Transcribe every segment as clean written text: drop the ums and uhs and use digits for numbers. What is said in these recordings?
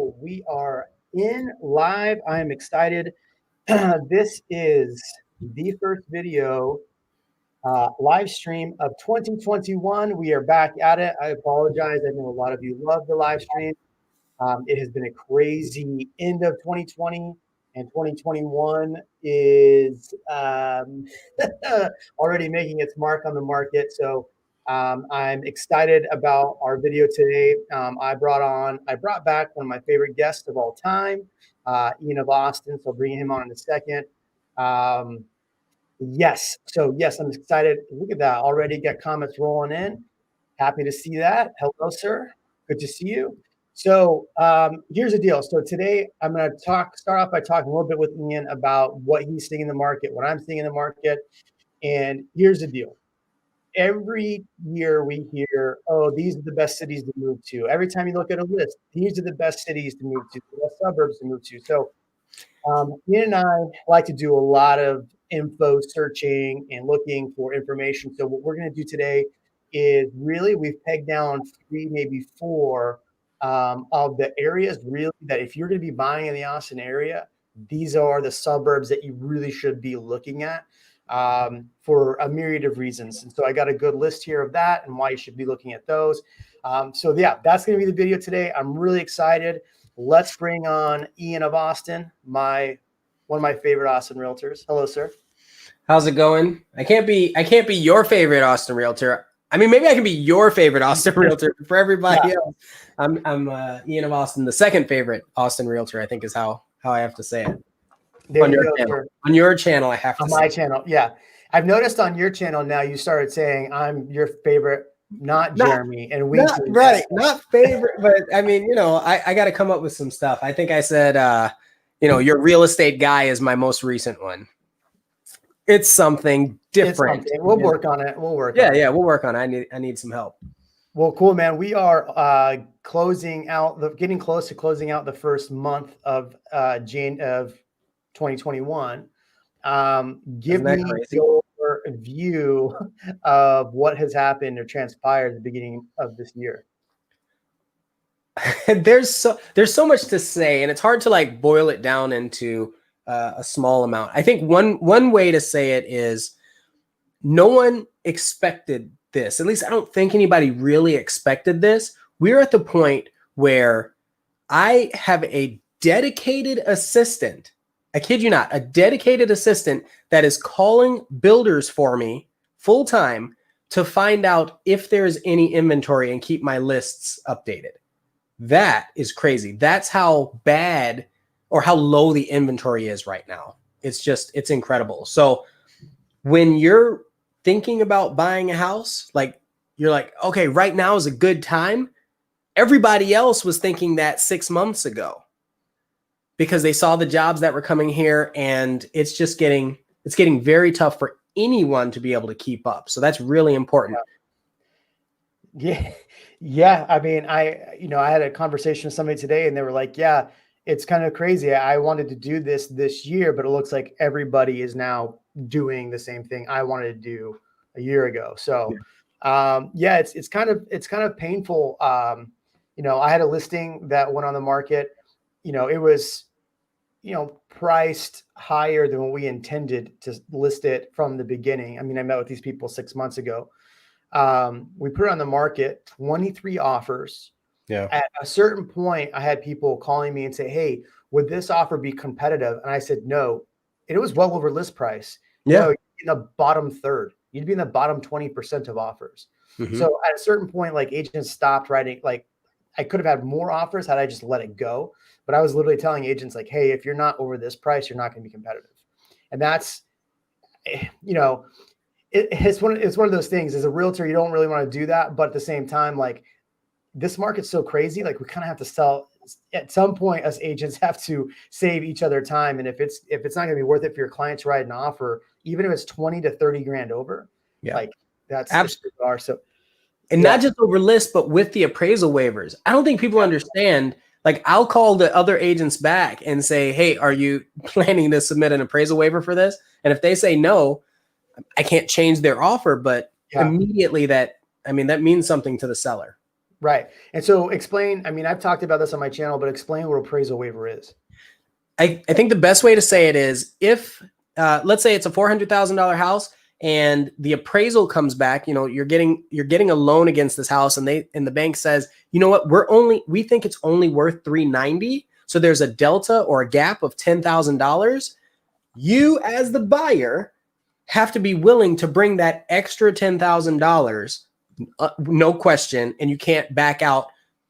So we are in live. I am excited. This is the first video live stream of 2021. We are back at it. I apologize. I know a lot of you love the live stream. It has been a crazy end of 2020, and 2021 is already making its mark on the market. So I'm excited about our video today. I brought back one of my favorite guests of all time, Ianofaustin. So bringing him on in a second. Yes, I'm excited. Look at that, already got comments rolling in. Happy to see that. Hello, sir. Good to see you. So here's the deal. So today I'm going to start off by talking a little bit with Ian about what he's seeing in the market, what I'm seeing in the market. And here's the deal. Every year we hear, oh, these are the best cities to move to. Every time you look at a list, these are the best cities to move to, the best suburbs to move to. So Ian and I like to do a lot of info searching and looking for information. So what we're going to do today is really we've pegged down 3, maybe 4 of the areas really that if you're going to be buying in the Austin area, these are the suburbs that you really should be looking at for a myriad of reasons. And so I got a good list here of that and why you should be looking at those. So yeah, that's going to be the video today. I'm really excited. Let's bring on Ianofaustin, one of my favorite Austin realtors. Hello, sir. How's it going? I can't be your favorite Austin realtor. I mean, maybe I can be your favorite Austin realtor for everybody else. I'm Ianofaustin, the second favorite Austin realtor, I think is how I have to say it. On your channel, I have to on say my channel. Yeah. I've noticed on your channel now you started saying I'm your favorite, not Jeremy and we not favorite, but I mean, I got to come up with some stuff. I think I said your real estate guy is my most recent one. It's something different. It's something. We'll work on it. We'll work. We'll work on it. I need some help. Well, cool, man. We are getting close to closing out the first month of June of 2021. Give me your view of what has happened or transpired at the beginning of this year. There's so much to say, and it's hard to like boil it down into a small amount. I think one way to say it is no one expected this. At least I don't think anybody really expected this. We're at the point where I have a dedicated assistant. I kid you not, a dedicated assistant that is calling builders for me full time to find out if there's any inventory and keep my lists updated. That is crazy. That's how bad or how low the inventory is right now. It's incredible. So when you're thinking about buying a house, like you're like, okay, right now is a good time. Everybody else was thinking that 6 months ago because they saw the jobs that were coming here, and it's getting very tough for anyone to be able to keep up. So that's really important. Yeah. I mean, I had a conversation with somebody today and they were like, yeah, it's kind of crazy. I wanted to do this year, but it looks like everybody is now doing the same thing I wanted to do a year ago. So, it's kind of painful. I had a listing that went on the market. It was, priced higher than what we intended to list it from the beginning. I mean, I met with these people 6 months ago. We put it on the market, 23 offers. Yeah. At a certain point, I had people calling me and say, hey, would this offer be competitive? And I said, no. And it was well over list price. Yeah. No, in the bottom third. You'd be in the bottom 20% of offers. Mm-hmm. So at a certain point, like agents stopped writing. Like I could have had more offers had I just let it go. But I was literally telling agents like, hey, if you're not over this price, you're not going to be competitive. And that's, it's one of those things. As a realtor, you don't really want to do that. But at the same time, like this market's so crazy, like we kind of have to sell. At some point, us agents have to save each other time. And if it's not going to be worth it for your client to write an offer, even if it's 20 to 30 grand over, like that's absolutely. So, and not just over list, but with the appraisal waivers. I don't think people understand. Like I'll call the other agents back and say, hey, are you planning to submit an appraisal waiver for this? And if they say no, I can't change their offer, but immediately that means something to the seller. Right. And so explain, I mean, I've talked about this on my channel, but explain what appraisal waiver is. I think the best way to say it is if, let's say it's a $400,000 house and the appraisal comes back, you're getting a loan against this house and the bank says, you know what, we think it's only worth 390. So there's a delta or a gap of $10,000. You as the buyer have to be willing to bring that extra $10,000, no question, and you can't back out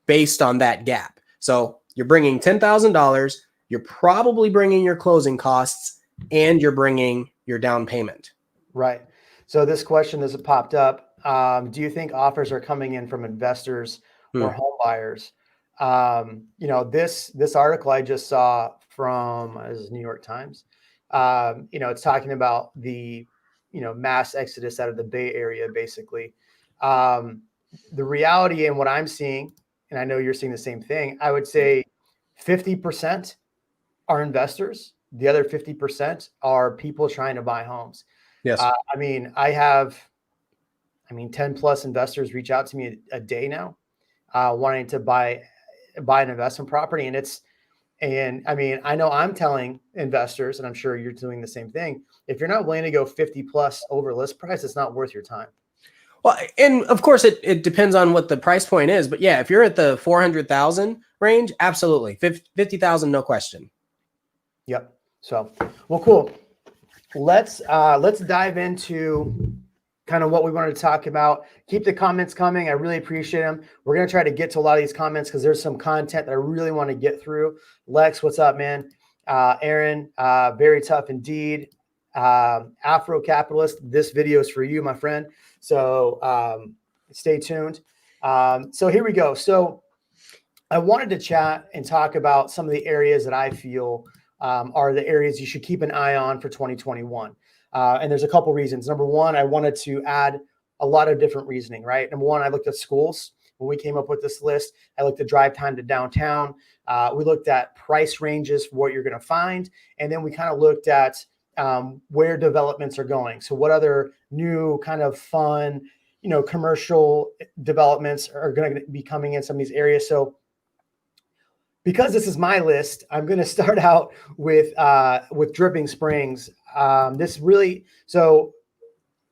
based on that gap. So you're bringing $10,000, you're probably bringing your closing costs, and you're bringing your down payment. Right. So this question that's popped up, do you think offers are coming in from investors or home buyers? This article I just saw from this is New York Times. It's talking about the mass exodus out of the Bay Area, basically. The reality and what I'm seeing, and I know you're seeing the same thing, I would say 50% are investors. The other 50% are people trying to buy homes. Yes. I have 10 plus investors reach out to me a day now, wanting to buy an investment property. I know I'm telling investors, and I'm sure you're doing the same thing. If you're not willing to go 50 plus over list price, it's not worth your time. Well, and of course it depends on what the price point is, but yeah, if you're at the 400,000 range, absolutely. 50,000, no question. Yep. So, well, cool. Let's dive into kind of what we wanted to talk about. Keep the comments coming. I really appreciate them. We're going to try to get to a lot of these comments because there's some content that I really want to get through. Lex, what's up, man? Aaron, very tough indeed. Afro Capitalist, this video is for you, my friend. So stay tuned. So here we go. So I wanted to chat and talk about some of the areas that I feel are the areas you should keep an eye on for 2021. And there's a couple reasons. Number one, I wanted to add a lot of different reasoning, right? Number one, I looked at schools. When we came up with this list, I looked at drive time to downtown. We looked at price ranges for what you're going to find. And then we kind of looked at where developments are going. So what other new kind of fun, commercial developments are going to be coming in some of these areas. So because this is my list, I'm going to start out with Dripping Springs. So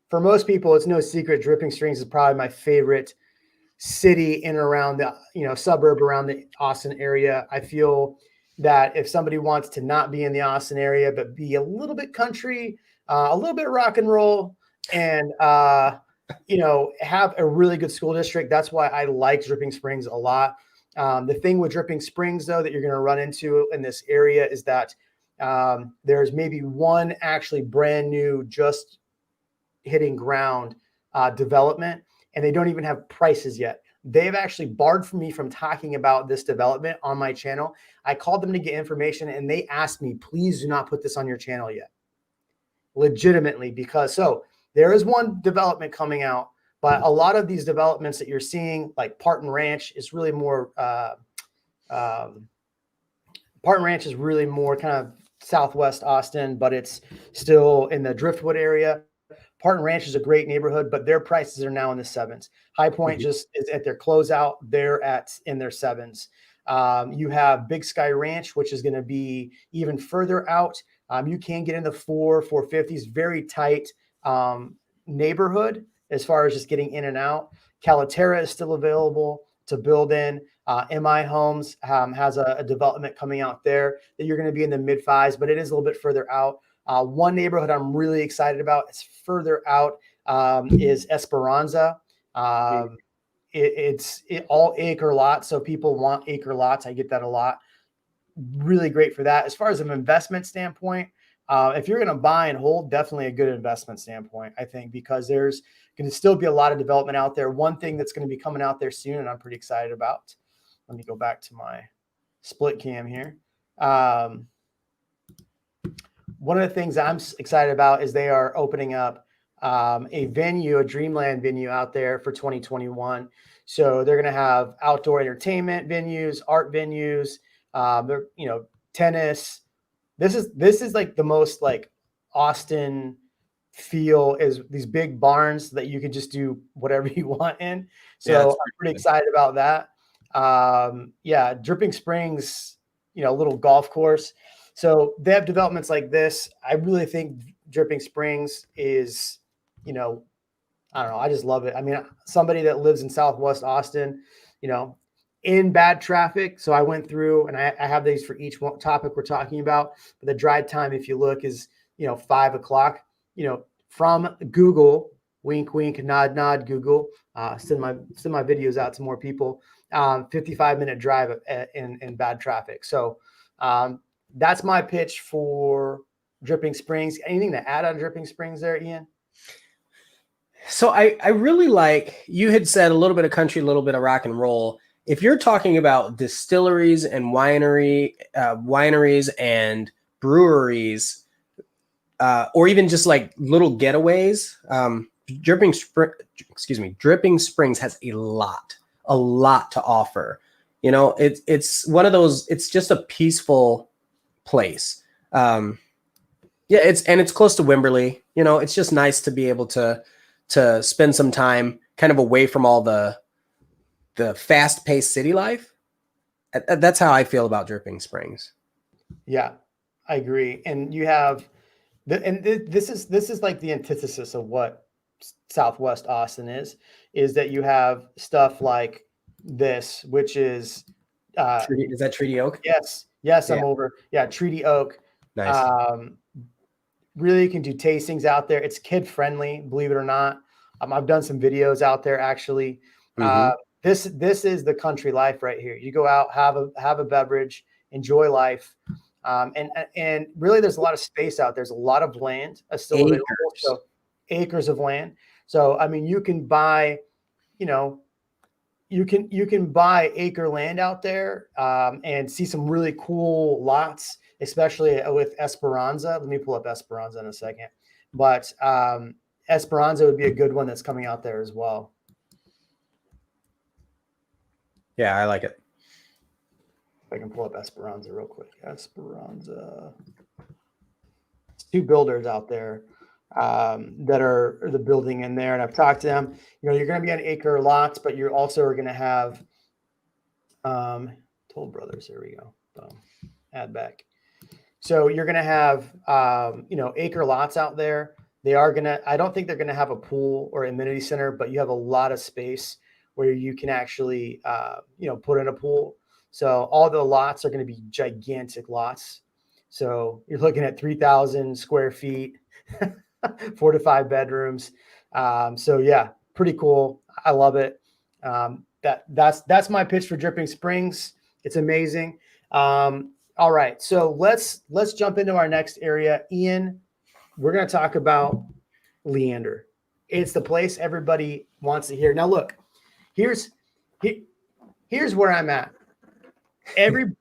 for most people, it's no secret, Dripping Springs is probably my favorite city in and around the suburb around the Austin area. I feel that if somebody wants to not be in the Austin area but be a little bit country, a little bit rock and roll, and have a really good school district, that's why I like Dripping Springs a lot. The thing with Dripping Springs, though, that you're going to run into in this area is that there's maybe one actually brand new, just hitting ground development, and they don't even have prices yet. They've actually barred from me from talking about this development on my channel. I called them to get information, and they asked me, please do not put this on your channel yet. Legitimately, because there is one development coming out. But a lot of these developments that you're seeing, like Parton Ranch, is really more. Parton Ranch is really more kind of southwest Austin, but it's still in the Driftwood area. Parton Ranch is a great neighborhood, but their prices are now in the sevens. High Point just is at their closeout; they're in their sevens. You have Big Sky Ranch, which is going to be even further out. You can get in the 450s, very tight neighborhood as far as just getting in and out. Calaterra is still available to build in. MI Homes has a development coming out there that you're going to be in the mid fives, but it is a little bit further out. One neighborhood I'm really excited about, it's further out, is Esperanza. It's all acre lots, so people want acre lots. I get that a lot. Really great for that. As far as an investment standpoint, if you're going to buy and hold, definitely a good investment standpoint, I think, because there's going to still be a lot of development out there. One thing that's going to be coming out there soon, and I'm pretty excited about. Let me go back to my split cam here. One of the things I'm excited about is they are opening up a venue, a Dreamland venue out there for 2021. So they're going to have outdoor entertainment venues, art venues, tennis. This is like the most like Austin feel is these big barns that you can just do whatever you want in. So Yeah, I'm that's pretty pretty excited about that. Yeah, Dripping Springs, a little golf course. So they have developments like this. I really think Dripping Springs is, I don't know. I just love it. I mean, somebody that lives in Southwest Austin, you know, in bad traffic. So I went through and I have these for each one topic we're talking about. But the drive time, if you look, is 5 o'clock. From Google, wink, wink, nod, nod. Google, send my videos out to more people. 55-minute drive in bad traffic. So that's my pitch for Dripping Springs. Anything to add on Dripping Springs there, Ian? So I really like, you had said a little bit of country, a little bit of rock and roll. If you're talking about distilleries and wineries and breweries, or even just like little getaways, Dripping Springs has a lot to offer. It's one of those. It's just a peaceful place. Yeah, it's close to Wimberley. It's just nice to be able to spend some time kind of away from all the fast-paced city life. That's how I feel about Dripping Springs. Yeah, I agree. And you have this is like the antithesis of what Southwest Austin is that you have stuff like this, which is Is that Treaty Oak? Yes, Yeah. I'm over. Yeah, Treaty Oak. Nice. Really, you can do tastings out there. It's kid friendly, believe it or not. I've done some videos out there actually. This is the country life right here. You go out, have a beverage, enjoy life, and really, there's a lot of space out there. There's a lot of land still available. So acres of land. So I mean, you can buy, you can buy acre land out there and see some really cool lots, especially with Esperanza. Let me pull up Esperanza in a second. But Esperanza would be a good one that's coming out there as well. Yeah, I like it. If I can pull up Esperanza real quick. Esperanza. It's 2 builders out there that are the building in there. And I've talked to them. You're going to be on acre lots, but you're also going to have Toll Brothers. There we go. Add back. So you're going to have, acre lots out there. I don't think they're going to have a pool or amenity center, but you have a lot of space where you can actually, put in a pool. So all the lots are going to be gigantic lots. So you're looking at 3,000 square feet, 4 to 5 bedrooms. So yeah, pretty cool. I love it. That's my pitch for Dripping Springs. It's amazing. All right, so let's jump into our next area. Ian, we're going to talk about Leander. It's the place everybody wants to hear. Now, look, here's where I'm at. Every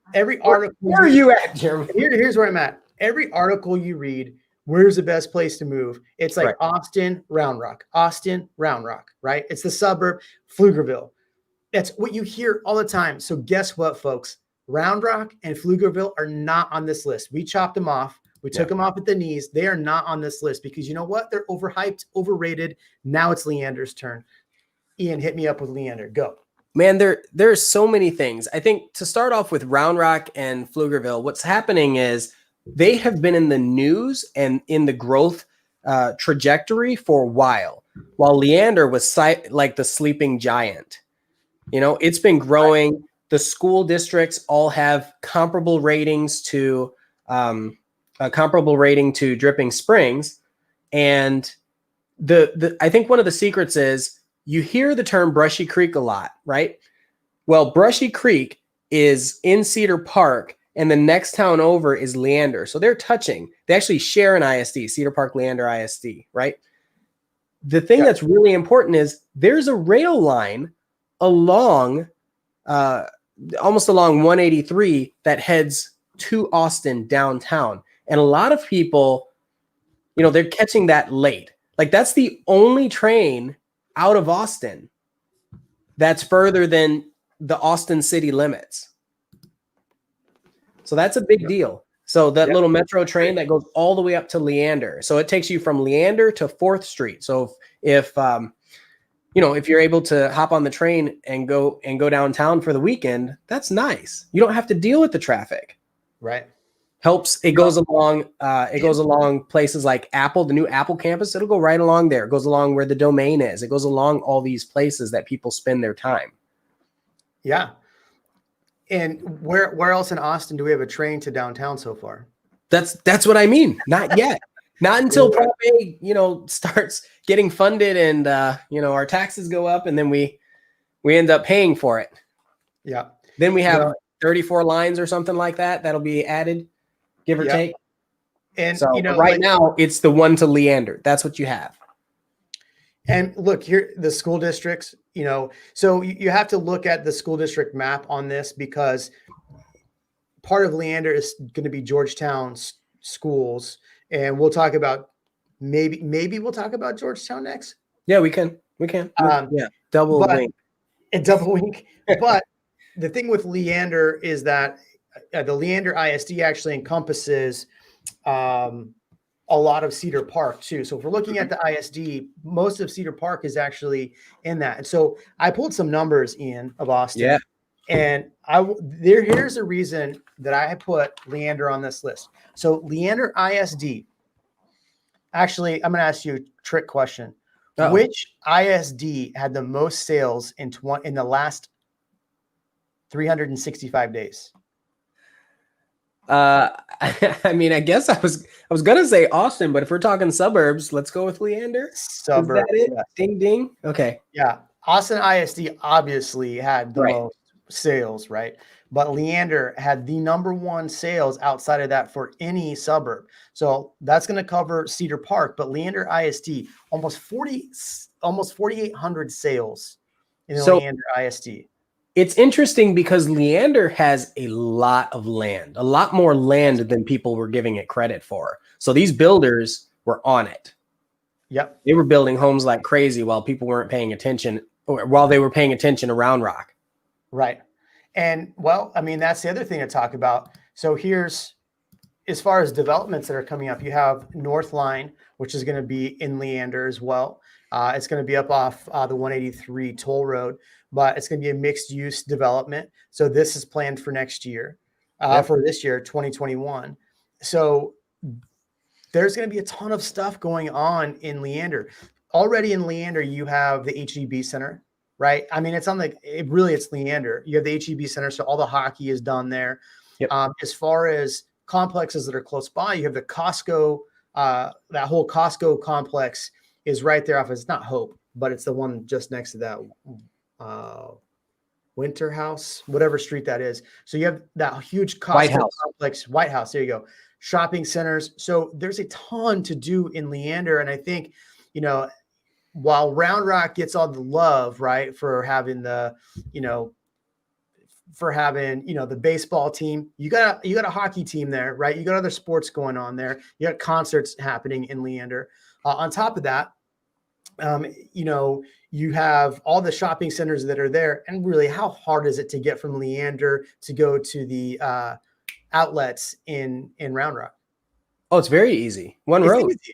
article. Where are you at, Jeremy? Here's where I'm at. Every article you read, where's the best place to move? It's like Austin, Round Rock, right? It's the suburb, Pflugerville. That's what you hear all the time. So guess what, folks? Round Rock and Pflugerville are not on this list. We chopped them off. We took them off at the knees. They are not on this list because you know what? They're overhyped, overrated. Now it's Leander's turn. Ian, hit me up with Leander. Go. Man, there's so many things. I think to start off with Round Rock and Pflugerville, what's happening is they have been in the news and in the growth trajectory for a while Leander was like the sleeping giant. It's been growing. Right. The school districts all have comparable ratings to a comparable rating to Dripping Springs. And I think one of the secrets is you hear the term Brushy Creek a lot, right? Well, Brushy Creek is in Cedar Park, and the next town over is Leander. So they're touching. They actually share an ISD, Cedar Park, Leander ISD, right? The thing that's really important is there's a rail line along, almost along 183 that heads to Austin downtown. And a lot of people, they're catching that late. Like that's the only train out of Austin that's further than the Austin city limits. So that's a big deal. So that Yep. little metro train that goes all the way up to Leander. So it takes you from Leander to 4th Street. So if if you're able to hop on the train and go downtown for the weekend, that's nice. You don't have to deal with the traffic. Right. Helps. It goes along places like Apple, the new Apple campus. It'll go right along there. It goes along where the Domain is. It goes along all these places that people spend their time. Yeah. And where else in Austin do we have a train to downtown so far? That's what I mean. Not yet. Not until Prop A, starts getting funded and our taxes go up, and then we end up paying for it. Yeah. Then we have 34 lines or something like that that'll be added, give or take. And so right now it's the one to Leander. That's what you have. And look here, the school districts, so you have to look at the school district map on this, because part of Leander is going to be Georgetown's schools. And we'll talk about maybe we'll talk about Georgetown next. Yeah, we can. Double wink. A double wink. But the thing with Leander is that the Leander ISD actually encompasses a lot of Cedar Park too. So if we're looking at the ISD, most of Cedar Park is actually in that. And so I pulled some numbers of Austin. Yeah. And here's the reason that I put Leander on this list. So Leander ISD, actually, I'm going to ask you a trick question. Uh-oh. Which ISD had the most sales in the last 365 days? I mean, I guess I was gonna say Austin, but if we're talking suburbs, let's go with Leander. Suburbs. Is that it? Yes. Ding ding. Okay. Yeah. Austin ISD obviously had the most sales, right? But Leander had the number one sales outside of that for any suburb. So that's going to cover Cedar Park, but Leander ISD, almost 4,800 sales in Leander ISD. It's interesting because Leander has a lot of land, a lot more land than people were giving it credit for. So these builders were on it. Yep. They were building homes like crazy while people weren't paying attention, or while they were paying attention to Round Rock. Right. And that's the other thing to talk about. So here's, as far as developments that are coming up, you have North Line, which is going to be in Leander as well. It's going to be up off the 183 toll road, but it's going to be a mixed use development. So this is planned for next year, for this year, 2021. So there's going to be a ton of stuff going on in Leander. Already in Leander, you have the HEB Center, right? I mean, it's Leander. You have the HEB Center, so all the hockey is done there. Yep. As far as complexes that are close by, you have the Costco, that whole Costco complex is right there off. It's not Hope, but it's the one just next to that Winter House, whatever street that is. So you have that huge Costco complex, White House. There you go. Shopping centers. So there's a ton to do in Leander. And I think, while Round Rock gets all the love, right, for having the baseball team, you got a hockey team there, right? You got other sports going on there. You got concerts happening in Leander. On top of that, you have all the shopping centers that are there. And really, how hard is it to get from Leander to go to the outlets in Round Rock? Oh, it's very easy. One road. Easy.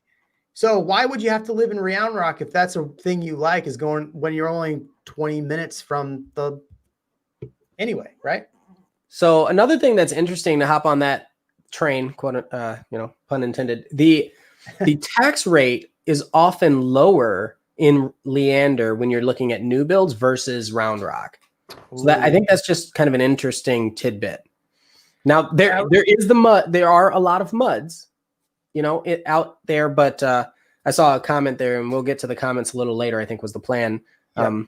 So why would you have to live in Round Rock if that's a thing you like, is going when you're only 20 minutes from the anyway, right? So another thing that's interesting to hop on that train, quote, pun intended, the tax rate is often lower in Leander when you're looking at new builds versus Round Rock. So I think that's just kind of an interesting tidbit. Now there is the mud. There are a lot of muds, out there, but I saw a comment there, and we'll get to the comments a little later, I think was the plan. Yeah.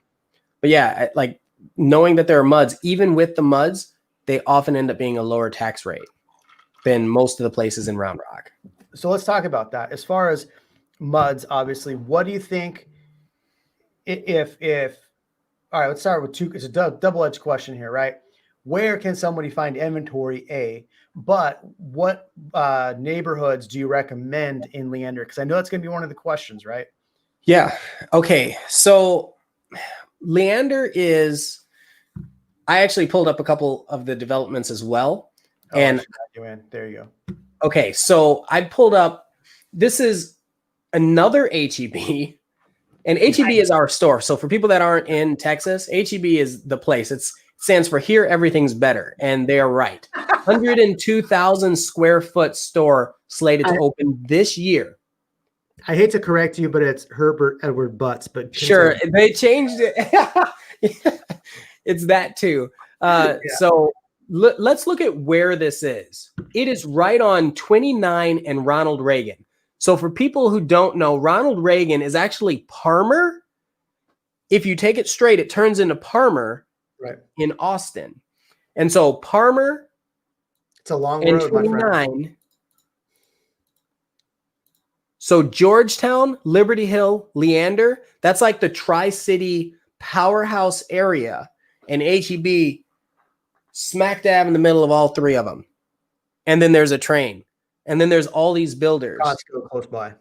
But yeah, like knowing that there are muds, even with the muds, they often end up being a lower tax rate than most of the places in Round Rock. So let's talk about that. As far as muds, obviously, what do you think if all right, let's start with two. It's a double-edged question here, right? Where can somebody find inventory? But what neighborhoods do you recommend in Leander? Because I know that's going to be one of the questions, right? Yeah. Okay. So Leander I actually pulled up a couple of the developments as well. Oh, I And should add you in. There you go. okay, so I pulled up, this is another HEB, and HEB is our store. So for people that aren't in Texas, HEB is the place. It stands for Here Everything's Better, and they are right. 102,000 square foot store slated to open this year. I hate to correct you, but it's Herbert Edward Butts. But sure, they changed it. It's that too. So let's look at where this is. It is right on 29 and Ronald Reagan. So for people who don't know, Ronald Reagan is actually Parmer. If you take it straight, it turns into Parmer in Austin. And so Parmer, it's a long and road, 29. my friend. So Georgetown, Liberty Hill, Leander, that's like the Tri-City powerhouse area. And HEB smack dab in the middle of all three of them. And then there's a train. And then there's all these builders. Costco close by.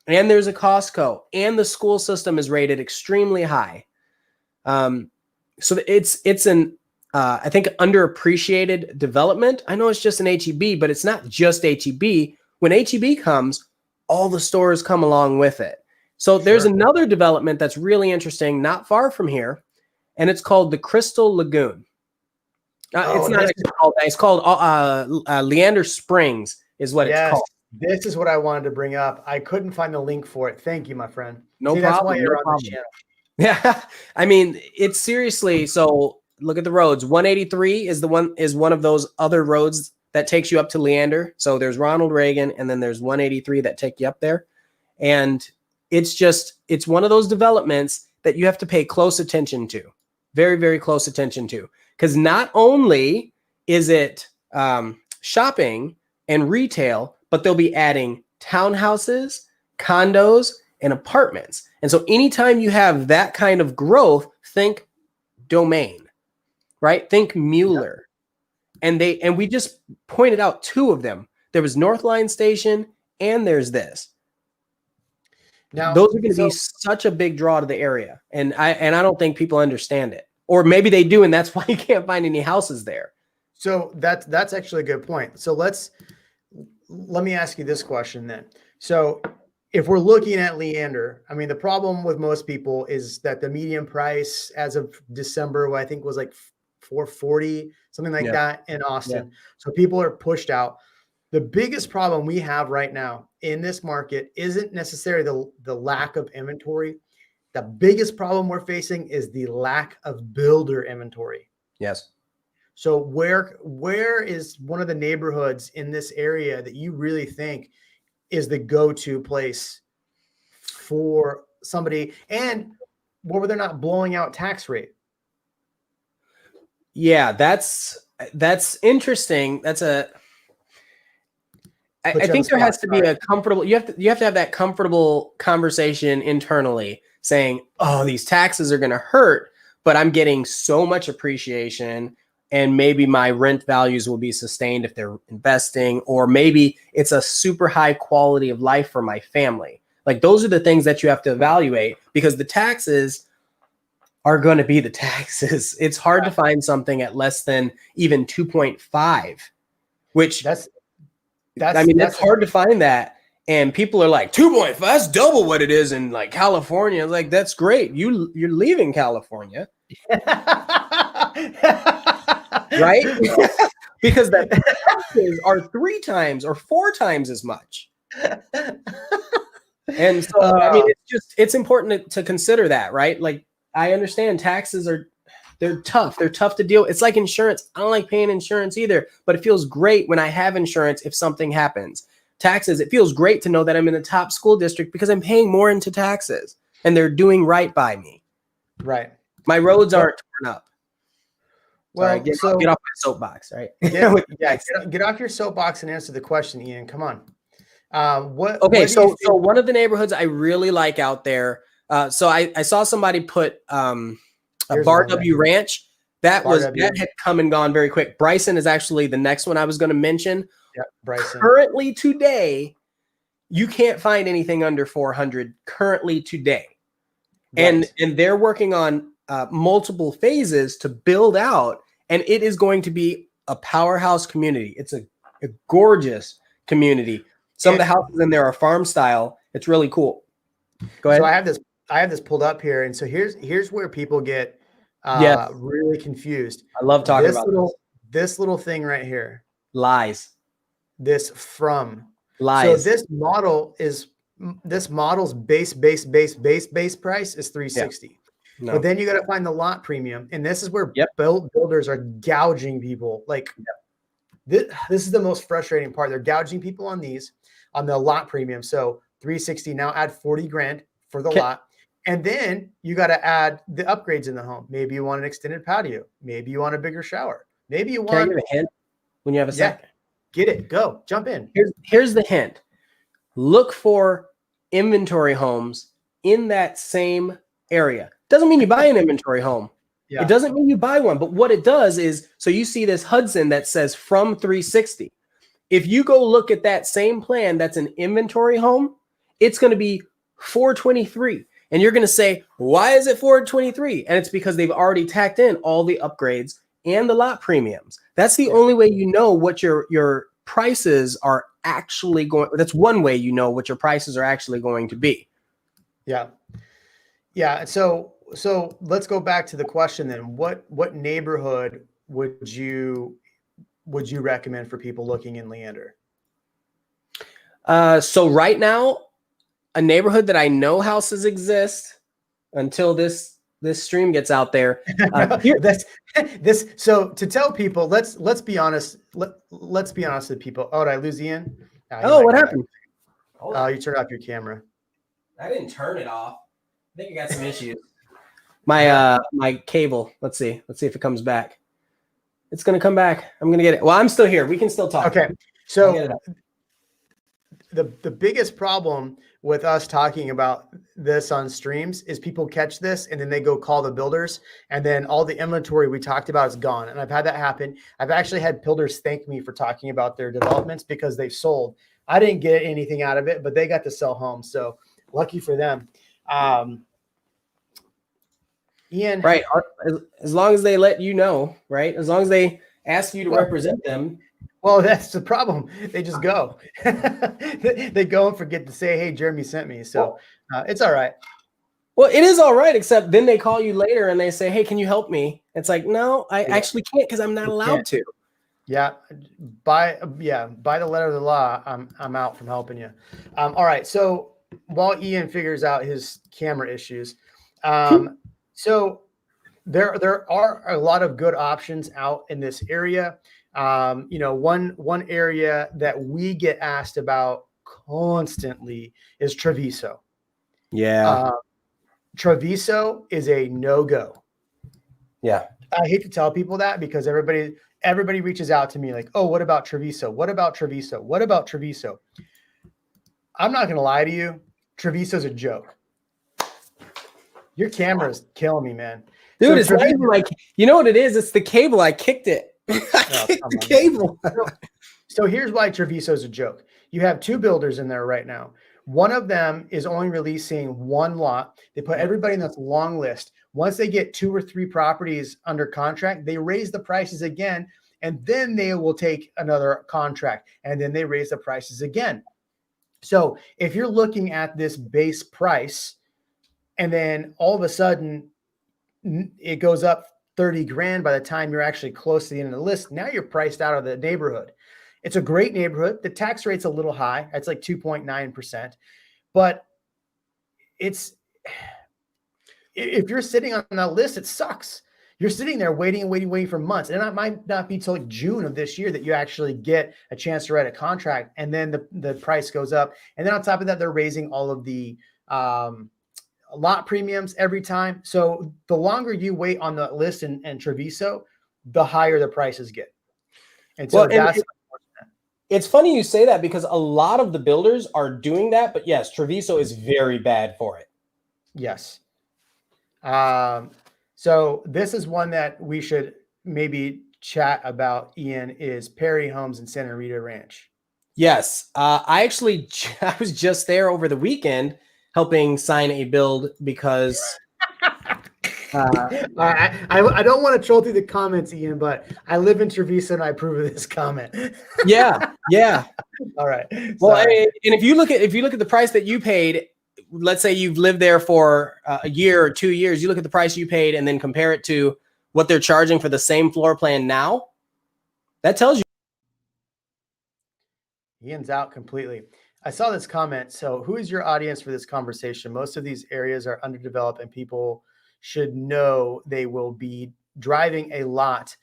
And there's a Costco. And the school system is rated extremely high. So it's an, I think, underappreciated development. I know it's just an HEB, but it's not just HEB. When HEB comes, all the stores come along with it. So there's another development that's really interesting, not far from here, and it's called the Crystal Lagoon. It's called Leander Springs is what it's called. This is what I wanted to bring up. I couldn't find the link for it. Thank you, my friend. No problem. That's why you're on the channel. Yeah, I mean, it's seriously. So look at the roads. 183 is one of those other roads that takes you up to Leander. So there's Ronald Reagan, and then there's 183 that take you up there. And it's one of those developments that you have to pay close attention to. Very, very close attention to. Because not only is it shopping and retail, but they'll be adding townhouses, condos, and apartments. And so anytime you have that kind of growth, think Domain, right? Think Mueller. Yep. And we just pointed out two of them. There was North Line Station, and there's this. Now those are going to be such a big draw to the area, and I don't think people understand it, or maybe they do, and that's why you can't find any houses there. So that's actually a good point. So let me ask you this question then. So if we're looking at Leander, I mean, the problem with most people is that the median price as of December, what I think was like $440, something like that in Austin. Yeah. So people are pushed out. The biggest problem we have right now in this market isn't necessarily the lack of inventory. The biggest problem we're facing is the lack of builder inventory. Yes. So where is one of the neighborhoods in this area that you really think is the go-to place for somebody, and where they're not blowing out tax rate? Yeah, that's interesting. I think there has to be a comfortable, you have to have that comfortable conversation internally saying, oh, these taxes are going to hurt, but I'm getting so much appreciation, and maybe my rent values will be sustained if they're investing, or maybe it's a super high quality of life for my family. Like, those are the things that you have to evaluate, because the taxes are going to be the taxes. It's hard to find something at less than even 2.5, which that's hard to find that. And people are like, 2.5, that's double what it is in like California. Like, that's great. You're leaving California. Right? Because the taxes are 3 times or 4 times as much. And so, I mean, it's important to consider that, right? Like, I understand taxes they're tough. They're tough to deal with. It's like insurance. I don't like paying insurance either, but it feels great when I have insurance if something happens. Taxes, it feels great to know that I'm in the top school district because I'm paying more into taxes and they're doing right by me. Right. My roads aren't torn up. Well, get off my soapbox, right? Get off your soapbox and answer the question, Ian. Come on. So one of the neighborhoods I really like out there. So I saw somebody put a Bar W Ranch. That had come and gone very quick. Bryson is actually the next one I was going to mention. Yeah, Bryson. Currently today, you can't find anything under 400 currently today. Right. And they're working on multiple phases to build out, and it is going to be a powerhouse community. It's a gorgeous community. Some of the houses in there are farm style. It's really cool. Go ahead. So I have this pulled up here, and so here's where people get Yes. really confused. I love talking about this little thing right here. Lies. This from. Lies. So this model's base price is 360. No. But then you got to find the lot premium, and this is where builders are gouging people. Like this is the most frustrating part. They're gouging people on the lot premium. So 360, now add 40 grand for the lot. And then you got to add the upgrades in the home. Maybe you want an extended patio. Maybe you want a bigger shower. Maybe you want. Can I give a hint when you have a second? Get it. Go. Jump in. Here's the hint. Look for inventory homes in that same area. Doesn't mean you buy an inventory home. Yeah. It doesn't mean you buy one. But what it does is, so you see this Hudson that says from 360. If you go look at that same plan, that's an inventory home, it's going to be 423. And you're going to say, why is it 423? And it's because they've already tacked in all the upgrades and the lot premiums. That's the only way you know what your prices are actually going. That's one way you know what your prices are actually going to be. Yeah. Yeah. So let's go back to the question then. What neighborhood would you recommend for people looking in Leander? So right now, a neighborhood that I know houses exist until this stream gets out there. So to tell people, let's be honest. Let's be honest with people. Oh, did I lose Ian? What happened? Oh, you turned off your camera. I didn't turn it off. I think I got some issues. My cable. Let's see if it comes back. It's gonna come back. I'm gonna get it. Well, I'm still here. We can still talk. Okay. So the biggest problem with us talking about this on streams is people catch this and then they go call the builders, and then all the inventory we talked about is gone. And I've had that happen. I've actually had builders thank me for talking about their developments because they've sold. I didn't get anything out of it, but they got to sell homes. So lucky for them. Ian. Right. As long as they let you know, right? As long as they ask you to represent them. Well, that's the problem. They just go. They go and forget to say, hey, Jeremy sent me. So it's all right. Well, it is all right, except then they call you later and they say, hey, can you help me? It's like, no, I actually can't because I'm not allowed to. Yeah. By the letter of the law, I'm out from helping you. All right. So while Ian figures out his camera issues, so there are a lot of good options out in this area. One area that we get asked about constantly is Treviso. Yeah. Treviso is a no-go. Yeah. I hate to tell people that because everybody reaches out to me like, oh, what about Treviso? What about Treviso? What about Treviso? I'm not going to lie to you. Treviso's a joke. Your camera's killing me, man. Dude, it's not even like, you know what it is? It's the cable. I kicked it. I kicked the cable. So here's why Treviso's a joke. You have two builders in there right now. One of them is only releasing one lot. They put everybody in this long list. Once they get 2 or 3 properties under contract, they raise the prices again, and then they will take another contract, and then they raise the prices again. So if you're looking at this base price, and then all of a sudden it goes up 30 grand by the time you're actually close to the end of the list, now you're priced out of the neighborhood. It's a great neighborhood. The tax rate's a little high. It's like 2.9%. But if you're sitting on that list, it sucks. You're sitting there waiting for months. And it might not be till like June of this year that you actually get a chance to write a contract. And then the price goes up. And then on top of that, they're raising all of the lot premiums every time. So the longer you wait on the list in Treviso, the higher the prices get. And so it's funny you say that because a lot of the builders are doing that, but yes, Treviso is very bad for it. Yes. So this is one that we should maybe chat about, Ian, is Perry Homes in Santa Rita Ranch. Yes. I was just there over the weekend helping sign a build because I don't want to troll through the comments, Ian, but I live in Trevisa and I approve of this comment. Yeah. All right. Well, Sorry. and if you look at the price that you paid, let's say you've lived there for a year or 2 years, you look at the price you paid and then compare it to what they're charging for the same floor plan now. That tells you. Ian's out completely. I saw this comment. So, who is your audience for this conversation? Most of these areas are underdeveloped, and people should know they will be driving a lot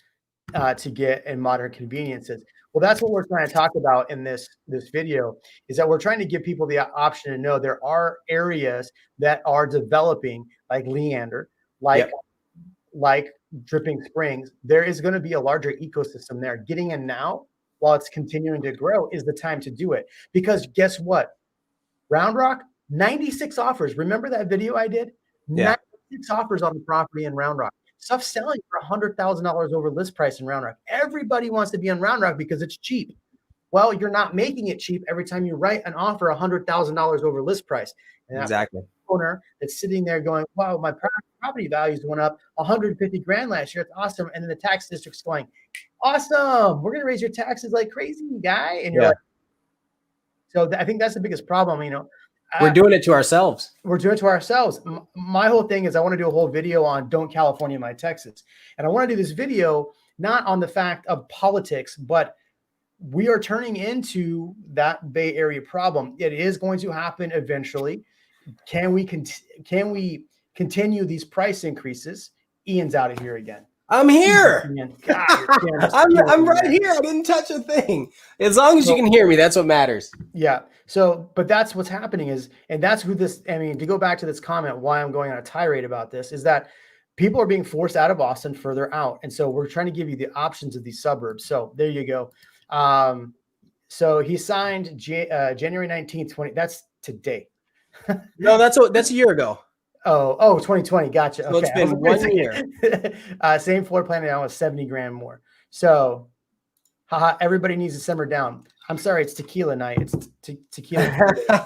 to get in modern conveniences. Well, that's what we're trying to talk about in this video, is that we're trying to give people the option to know there are areas that are developing, like Leander, like Dripping Springs. There is going to be a larger ecosystem there. Getting in now, while it's continuing to grow, is the time to do it. Because guess what? Round Rock, 96 offers. Remember that video I did? Yeah. 96 offers on the property in Round Rock. Stuff selling for $100,000 over list price in Round Rock. Everybody wants to be on Round Rock because it's cheap. Well, you're not making it cheap every time you write an offer $100,000 over list price. And Exactly. Owner that's sitting there going, wow, my property values went up 150 grand last year. It's awesome. And then the tax district's going, awesome. We're going to raise your taxes like crazy, guy. And you're like, so I think that's the biggest problem. We're doing it to ourselves. We're doing it to ourselves. My whole thing is I want to do a whole video on Don't California My Texas. And I want to do this video not on the fact of politics, but we are turning into that Bay Area problem. It is going to happen eventually. Can we continue these price increases? Ian's out of here again. I'm here. God, I'm right here. I didn't touch a thing. As long as you can hear me, that's what matters. Yeah. So, but that's what's happening and that's who this, to go back to this comment, why I'm going on a tirade about this is that people are being forced out of Austin further out. And so we're trying to give you the options of these suburbs. So there you go. So he signed January 19th, 20. That's today. No, that's a year ago. Oh, 2020. Gotcha. So okay. It's been 1 year. Same floor plan now is 70 grand more. So, everybody needs to simmer down. I'm sorry, it's tequila night. It's tequila.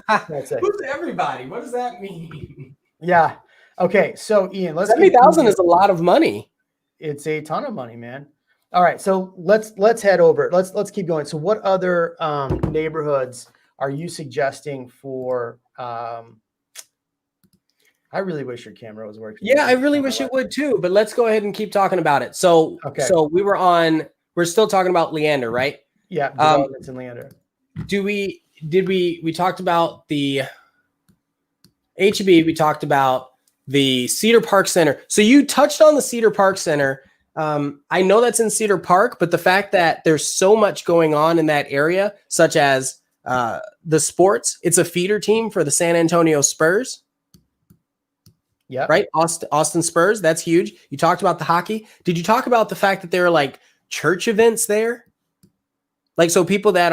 That's it. Who's everybody? What does that mean? Yeah. Okay. So, Ian, let's 70,000 is a lot of money. It's a ton of money, man. All right. So let's head over. Let's keep going. So, what other neighborhoods are you suggesting for? I really wish your camera was working. Yeah, I really wish it would too, but let's go ahead and keep talking about it. So, so we're still talking about Leander, right? Yeah, developments in Leander. We talked about the HEB, we talked about the Cedar Park Center. So you touched on the Cedar Park Center. I know that's in Cedar Park, but the fact that there's so much going on in that area, such as the sports, it's a feeder team for the San Antonio Spurs. Yeah. Right. Austin Spurs. That's huge. You talked about the hockey. Did you talk about the fact that there are like church events there? Like, so people that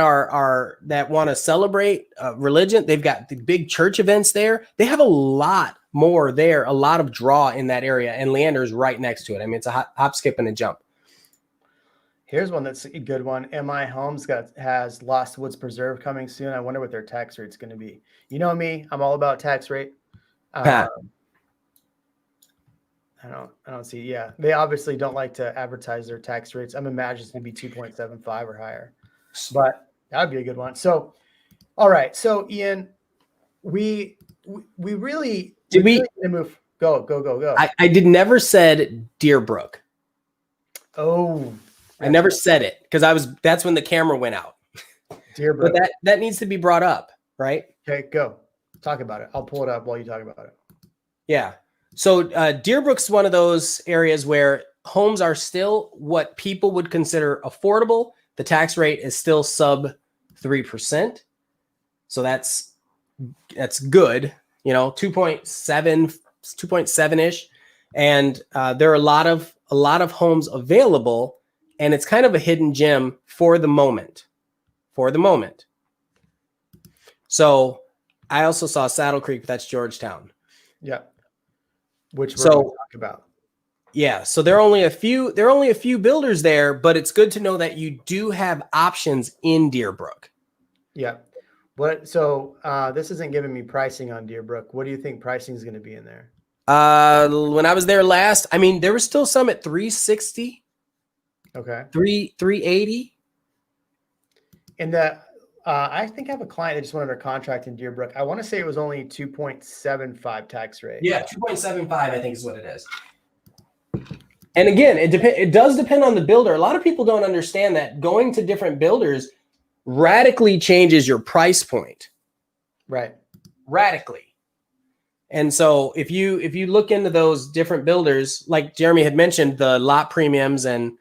that want to celebrate religion, they've got the big church events there. They have a lot more there, a lot of draw in that area. And Leander's right next to it. I mean, it's a hop, skip, and a jump. Here's one that's a good one. MI Homes has Lost Woods Preserve coming soon. I wonder what their tax rate's going to be. You know me, I'm all about tax rate. I don't see. Yeah, they obviously don't like to advertise their tax rates. I'm imagining it's going to be 2.75 or higher, but that would be a good one. So, all right. So, Ian, we really move. Go. I did never said Deerbrook. Oh, I never said it because that's when the camera went out. Deerbrook. But that needs to be brought up, right? Okay, go talk about it. I'll pull it up while you talk about it. Yeah. So Deerbrook's one of those areas where homes are still what people would consider affordable. The tax rate is still sub 3%. So that's good, 2.7-ish. And there are a lot of homes available, and it's kind of a hidden gem for the moment. So I also saw Saddle Creek, but that's Georgetown. Yeah. Which we're going to talk about. Yeah, so there are only a few builders there, but it's good to know that you do have options in Deerbrook. Yeah. So this isn't giving me pricing on Deerbrook. What do you think pricing is going to be in there? When I was there last, I mean, there were still some at 360. Okay. 380. And I think I have a client that just went under contract in Deerbrook. I want to say it was only 2.75 tax rate. Yeah, 2.75, I think is what it is. And again, it does depend on the builder. A lot of people don't understand that going to different builders radically changes your price point. Right. Radically. And so if you look into those different builders, like Jeremy had mentioned, the lot premiums and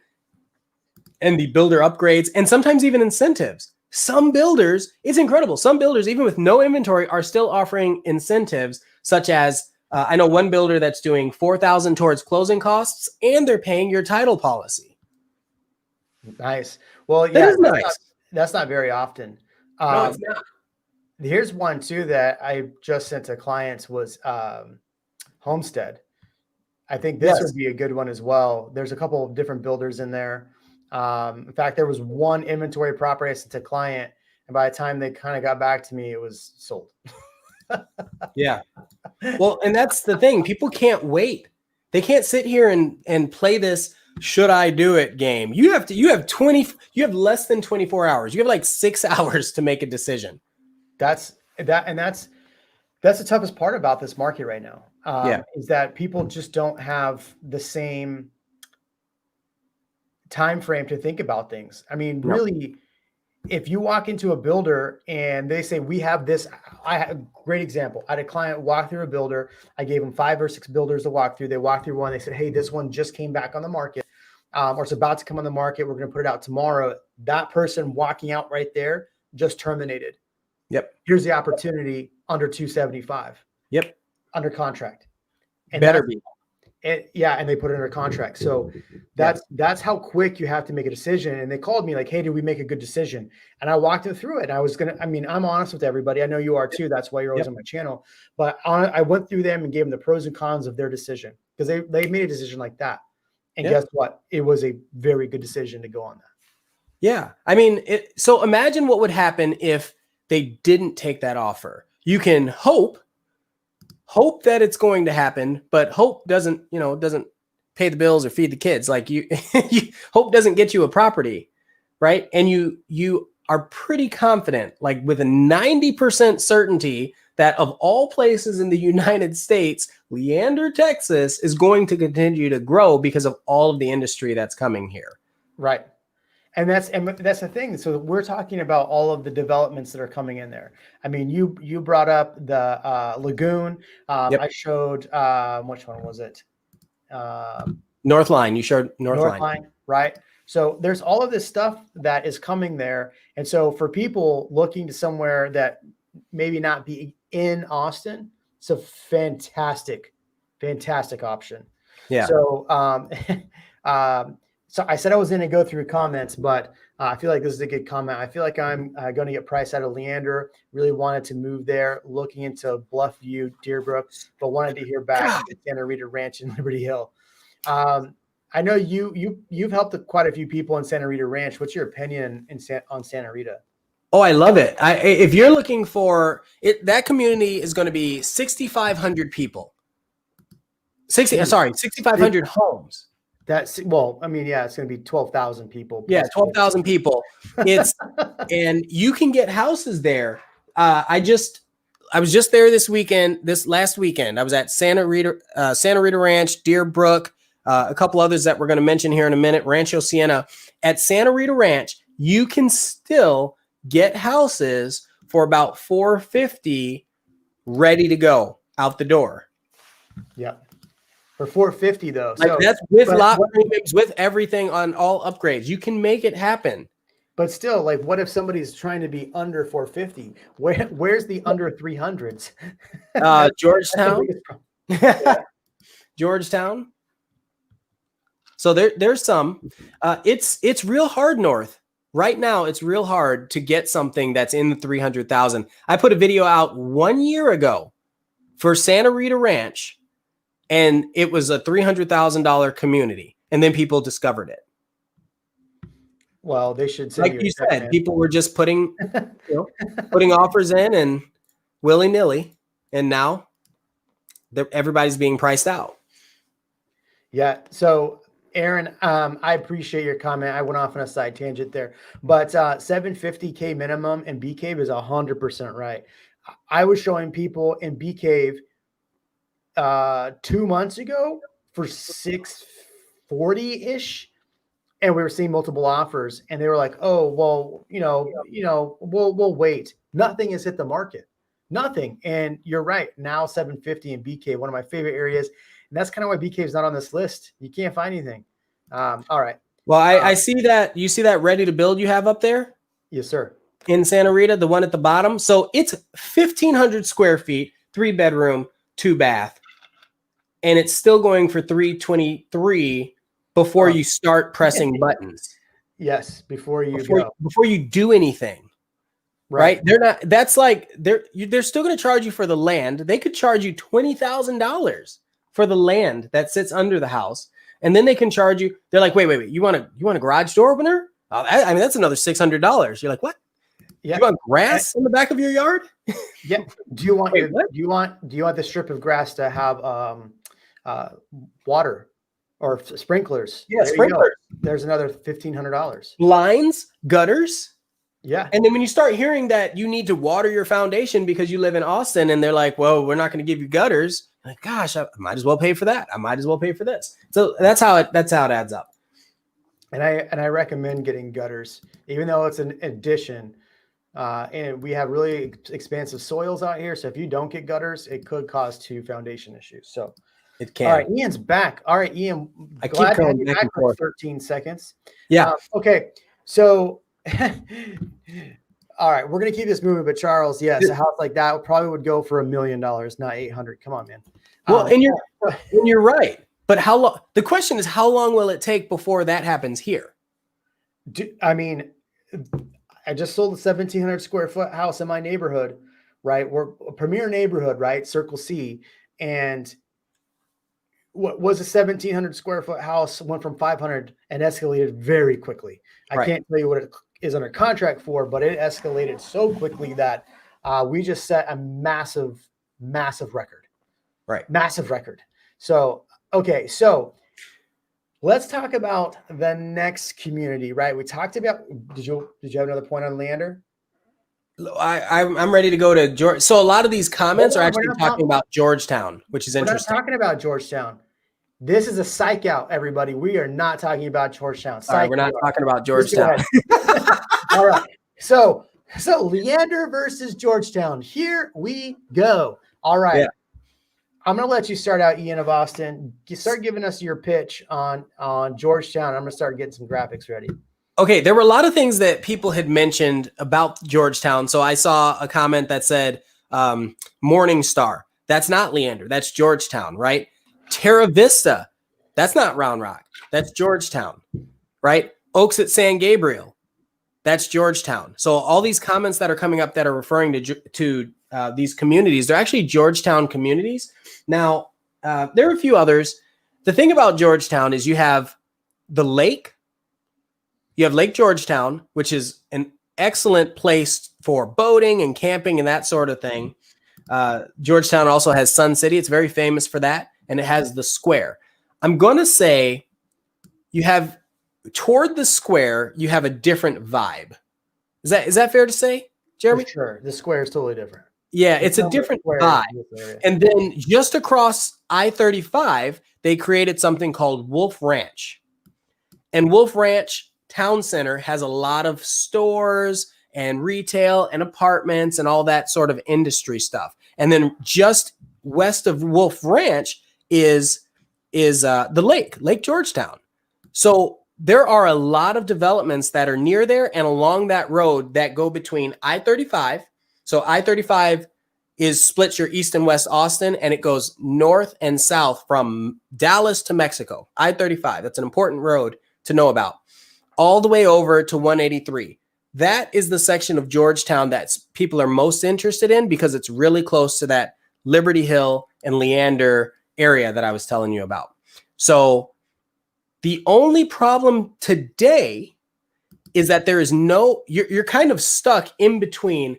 the builder upgrades, and sometimes even incentives. Some builders, it's incredible. Some builders, even with no inventory, are still offering incentives, such as I know one builder that's doing $4,000 towards closing costs, and they're paying your title policy. Nice. Well, That is nice. That's not very often. No, it's not. Here's one too that I just sent to clients was Homestead. I think this would be a good one as well. There's a couple of different builders in there. In fact, there was one inventory property I sent to client, and by the time they kind of got back to me, it was sold. Yeah. Well, and that's the thing. People can't wait. They can't sit here and play this should I do it game. You have less than 24 hours. You have like 6 hours to make a decision. That's the toughest part about this market right now. Is that people just don't have the same time frame to think about things. I mean, really, if you walk into a builder and they say, we have this, I have a great example. I had a client walk through a builder. I gave them 5 or 6 builders to walk through. They walked through one. They said, hey, this one just came back on the market, or it's about to come on the market. We're going to put it out tomorrow. That person walking out right there just terminated. Yep. Here's the opportunity under 275. Yep. Under contract. And better be. And they put it under contract. So that's how quick you have to make a decision. And they called me like, hey, did we make a good decision? And I walked them through it. And I'm honest with everybody. I know you are too. That's why you're always on my channel. But I went through them and gave them the pros and cons of their decision, because they made a decision like that. And guess what? It was a very good decision to go on that. Yeah. I mean, so imagine what would happen if they didn't take that offer. You can hope that it's going to happen, but hope doesn't pay the bills or feed the kids. Like hope doesn't get you a property, right? And you are pretty confident, like with a 90% certainty, that of all places in the United States, Leander, Texas is going to continue to grow because of all of the industry that's coming here. Right. And that's the thing. So we're talking about all of the developments that are coming in there. I mean, you brought up the Lagoon. I showed which one was it? Northline. You showed Northline, right? So there's all of this stuff that is coming there. And so for people looking to somewhere that maybe not be in Austin, it's a fantastic option. Yeah. So so I said I was going to go through comments, but I feel like this is a good comment. I feel like I'm going to get priced out of Leander. Really wanted to move there, looking into Bluffview, Deerbrook, but wanted to hear back at Santa Rita Ranch and Liberty Hill. I know you've helped quite a few people in Santa Rita Ranch. What's your opinion on Santa Rita? Oh, I love it. If you're looking for it, that community is going to be 6,500 people. 6,500 homes. It's going to be 12,000 people. Yeah, 12,000 people. And you can get houses there. I was just there this last weekend. I was at Santa Rita Ranch, Deerbrook, a couple others that we're going to mention here in a minute, Rancho Siena. At Santa Rita Ranch, you can still get houses for about $450 ready to go out the door. Yeah. For $450 though. So that's with lot premiums, with everything on all upgrades. You can make it happen. But still, like, what if somebody's trying to be under $450? Where's the under 300s? Georgetown. Georgetown. So there's some. It's real hard north. Right now, it's real hard to get something that's in the 300,000. I put a video out 1 year ago for Santa Rita Ranch, and it was a $300,000 community, and then people discovered it. Well, they should say, like you said, people were just putting offers in and willy-nilly, and now everybody's being priced out. Yeah. So, Aaron, I appreciate your comment. I went off on a side tangent there, but 750K minimum in Bee Cave is 100% right. I was showing people in Bee Cave 2 months ago for 640 ish, and we were seeing multiple offers, and they were like, "Oh, well, we'll wait." Nothing has hit the market, nothing. And you're right. Now 750 in BK, one of my favorite areas, and that's kind of why BK is not on this list. You can't find anything. All right. Well, I see that you see that ready to build you have up there. Yes, sir. In Santa Rita, the one at the bottom. So it's 1,500 square feet, 3-bedroom, 2-bath, and it's still going for 323 before you start pressing buttons. Yes, before you do anything. Right? They're not. That's like they're still going to charge you for the land. They could charge you $20,000 for the land that sits under the house, and then they can charge you. They're like, wait. You want a garage door opener? Oh, I mean, that's another $600. You're like, what? Yeah. You want grass in the back of your yard? Yeah. Do you want the strip of grass to have water or sprinklers? Yeah, sprinklers. There's another $1,500. Lines, gutters. Yeah. And then when you start hearing that you need to water your foundation because you live in Austin, and they're like, well, we're not going to give you gutters. I'm like, gosh, I might as well pay for that. I might as well pay for this. So that's how it adds up. And I recommend getting gutters, even though it's an addition. And we have really expansive soils out here. So if you don't get gutters, it could cause 2 foundation issues. So it can. All right, Ian's back. All right, Ian, I keep going back and forth. 13 seconds. Yeah. Okay. So, all right, we're going to keep this moving, but Charles, yes, a house like that probably would go for $1 million, not 800. Come on, man. Well, and you're right. But how long? The question is, how long will it take before that happens here? I mean, I just sold a 1,700 square foot house in my neighborhood, right? We're a premier neighborhood, right? Circle C. And what was a 1,700 square foot house went from 500 and escalated very quickly. I can't tell you what it is under contract for, but it escalated so quickly that we just set a massive record. Right. Massive record. So, okay. So let's talk about the next community, right? We talked about, did you have another point on Leander? I'm ready to go to George. So a lot of these comments are actually talking about Georgetown, which is interesting. We're not talking about Georgetown. This is a psych out, everybody. We are not talking about Georgetown. All right, we're not talking about Georgetown. All right. So Leander versus Georgetown. Here we go. All right. Yeah. I'm going to let you start out, Ian of Austin. You start giving us your pitch on Georgetown. I'm going to start getting some graphics ready. Okay, there were a lot of things that people had mentioned about Georgetown. So I saw a comment that said Morningstar. That's not Leander. That's Georgetown, right? Terra Vista. That's not Round Rock. That's Georgetown, right? Oaks at San Gabriel. That's Georgetown. So all these comments that are coming up that are referring to these communities, they're actually Georgetown communities. Now, there are a few others. The thing about Georgetown is you have the lake. You have Lake Georgetown, which is an excellent place for boating and camping and that sort of thing. Georgetown also has Sun City. It's very famous for that. And it has the square. I'm going to say you have toward the square, you have a different vibe. Is that fair to say, Jeremy? For sure. The square is totally different. Yeah, it's a different vibe. And then just across I-35, they created something called Wolf Ranch. And Wolf Ranch Town Center has a lot of stores and retail and apartments and all that sort of industry stuff. And then just west of Wolf Ranch is the Lake Georgetown. So there are a lot of developments that are near there and along that road that go between I-35. So I-35 splits your east and west Austin, and it goes north and south from Dallas to Mexico. I-35, that's an important road to know about. All the way over to 183. That is the section of Georgetown that people are most interested in because it's really close to that Liberty Hill and Leander area that I was telling you about. So the only problem today is that there is you're kind of stuck in between.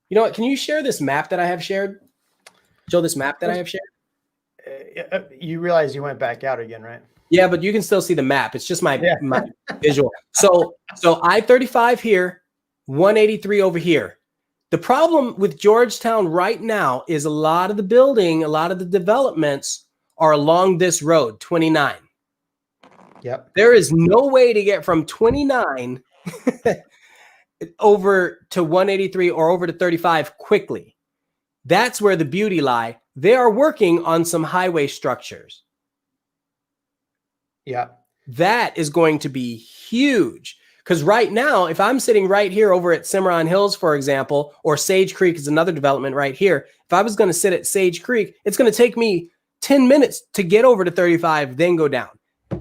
You know what? Can you share this map that I have shared? Show this map that I have shared. You realize you went back out again, right? Yeah, but you can still see the map. It's just my Yeah. my visual. So I-35 here, 183 over here. The problem with Georgetown right now is a lot of the developments are along this road, 29. Yep. There is no way to get from 29 over to 183 or over to 35 quickly. That's where the beauty lie. They are working on some highway structures. Yeah. That is going to be huge. Because right now, if I'm sitting right here over at Cimarron Hills, for example, or Sage Creek is another development right here. If I was going to sit at Sage Creek, it's going to take me 10 minutes to get over to 35, then go down.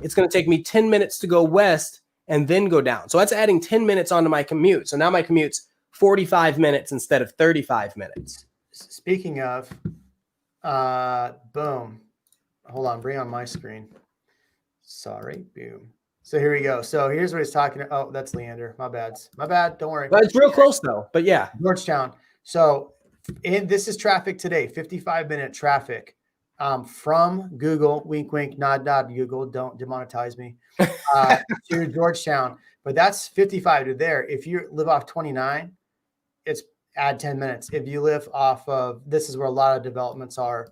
It's going to take me 10 minutes to go west and then go down. So that's adding 10 minutes onto my commute. So now my commute's 45 minutes instead of 35 minutes. Speaking of, boom. Hold on, bring on my screen. Sorry, boom. So here we go. So here's what he's talking about. Oh, that's Leander. My bad. My bad. Don't worry. But it's real close though. But yeah. Georgetown. So this is traffic today, 55-minute traffic from Google, wink, wink, nod, nod, Google, don't demonetize me, to Georgetown. But that's 55 to there. If you live off 29, it's add 10 minutes. If you live off of, this is where a lot of developments are.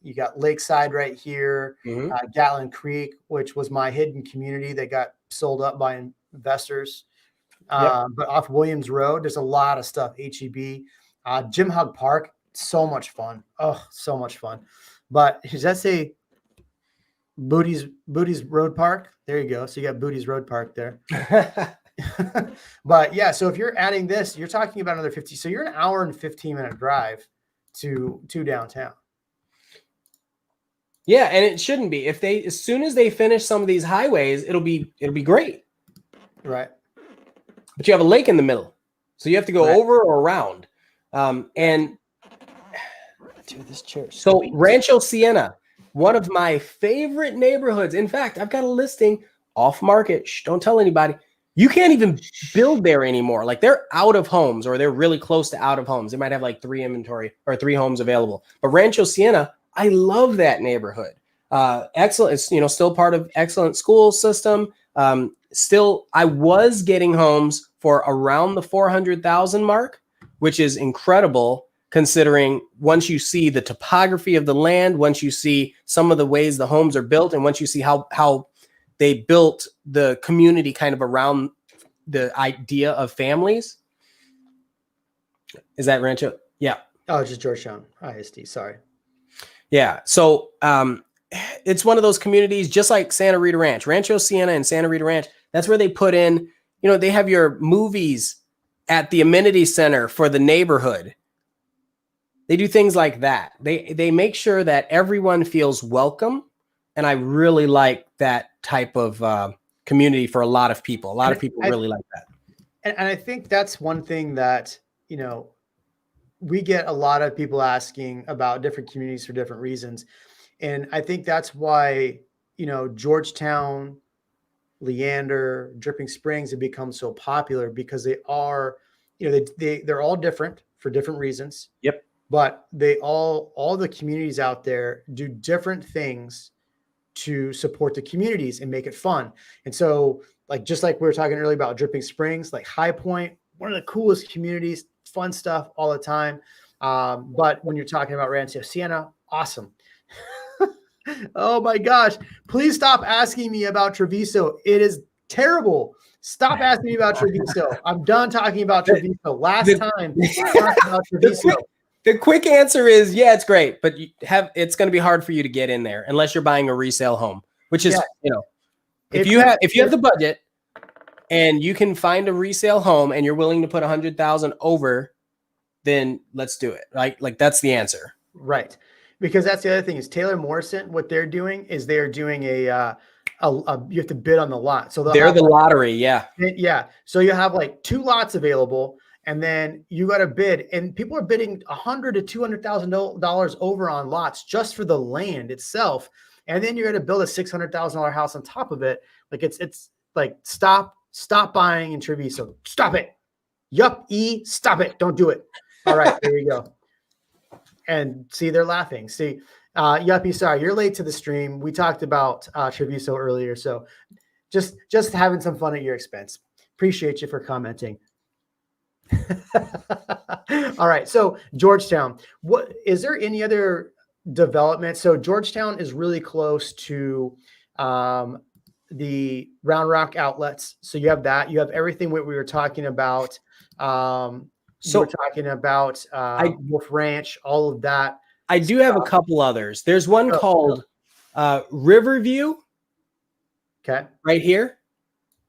You got Lakeside right here, Gatlin Creek, which was my hidden community that got sold up by investors. But off Williams Road, there's a lot of stuff. HEB, Jim Hug Park, so much fun. Oh, so much fun. But does that say Booty's Road Park? There you go. So you got Booty's Road Park there. But yeah, so if you're adding this, you're talking about another 50. So you're an hour and 15-minute drive to downtown. Yeah, and it shouldn't be. If they, as soon as they finish some of these highways, it'll be great. Right. But you have a lake in the middle, so you have to go over or around. And dude, this chair. So Rancho Siena, one of my favorite neighborhoods. In fact, I've got a listing off market. Shh, don't tell anybody. You can't even build there anymore. Like they're out of homes, or they're really close to out of homes. They might have like 3 homes available. But Rancho Siena, I love that neighborhood. Excellent. It's still part of excellent school system. Still, I was getting homes for around the 400,000 mark, which is incredible considering once you see the topography of the land, once you see some of the ways the homes are built, and once you see how they built the community kind of around the idea of families. Is that Rancho? Yeah. Oh, it's just Georgetown. ISD. Sorry. Yeah. So it's one of those communities, just like Santa Rita Ranch, Rancho Siena and Santa Rita Ranch. That's where they put in, they have your movies at the amenity center for the neighborhood. They do things like that. They make sure that everyone feels welcome. And I really like that type of community for a lot of people. A lot of people really like that. And I think that's one thing that, we get a lot of people asking about different communities for different reasons. And I think that's why, Georgetown, Leander, Dripping Springs have become so popular, because they are, they're all different for different reasons. Yep. But they all the communities out there do different things to support the communities and make it fun. And so, just like we were talking earlier about Dripping Springs, like High Point, one of the coolest communities, fun stuff all the time. But when you're talking about Rancho Siena, awesome. Oh my gosh. Please stop asking me about Treviso. It is terrible. Stop asking me about Treviso. I'm done talking about Treviso. Last time I talked about Treviso. The quick answer is, yeah, it's great, but it's going to be hard for you to get in there unless you're buying a resale home, which is, if you have the budget and you can find a resale home and you're willing to put 100,000 over, then let's do it. Right? Like that's the answer. Right. Because that's the other thing is Taylor Morrison, what they're doing is they're doing you have to bid on the lot. So they're the lottery. Yeah. Yeah. So you have like 2 lots available, and then you got to bid, and people are bidding $100,000 to $200,000 over on lots just for the land itself. And then you're going to build a $600,000 house on top of it. Like it's like, stop buying in Treviso. Stop it. Yup. Stop it. Don't do it. All right. There you go. And see, they're laughing. See, Yuppie, sorry, you're late to the stream. We talked about Treviso earlier, so just having some fun at your expense. Appreciate you for commenting. All right, so Georgetown. What is there any other development? So Georgetown is really close to the Round Rock outlets. So you have that. You have everything we were talking about. So we're talking about Wolf Ranch, all of that. I do have a couple others. There's one called Riverview. Okay. Right here.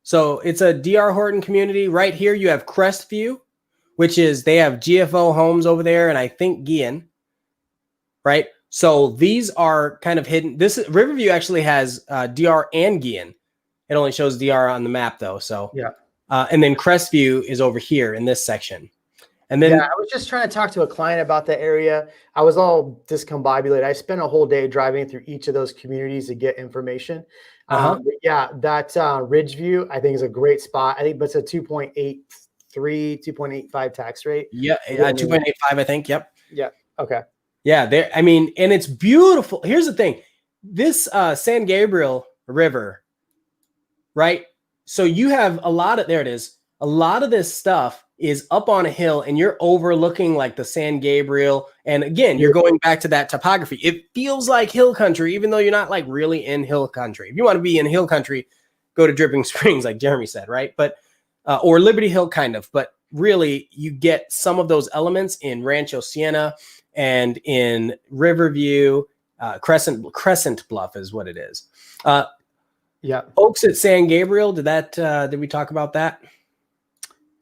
So it's a DR Horton community. Right here you have Crestview, which is they have GFO homes over there, and I think Guian. Right. So these are kind of hidden. Riverview actually has DR and Guian. It only shows DR on the map though. So yeah. And then Crestview is over here in this section. And then I was just trying to talk to a client about the area. I was all discombobulated. I spent a whole day driving through each of those communities to get information. That Ridgeview, I think, is a great spot. I think it's a 2.83, 2.85 tax rate. Yeah, 2.85, I think. Yep. Yeah. Okay. Yeah, there. I mean, and it's beautiful. Here's the thing: this San Gabriel River, right? So you have a lot of a lot of this stuff is up on a hill, and you're overlooking like the San Gabriel. And again, you're going back to that topography. It feels like hill country, even though you're not like really in hill country. If you want to be in hill country, go to Dripping Springs, like Jeremy said, right? But or Liberty Hill, kind of. But really, you get some of those elements in Rancho Siena and in Riverview. Crescent Bluff is what it is. Oaks at San Gabriel. Did we talk about that?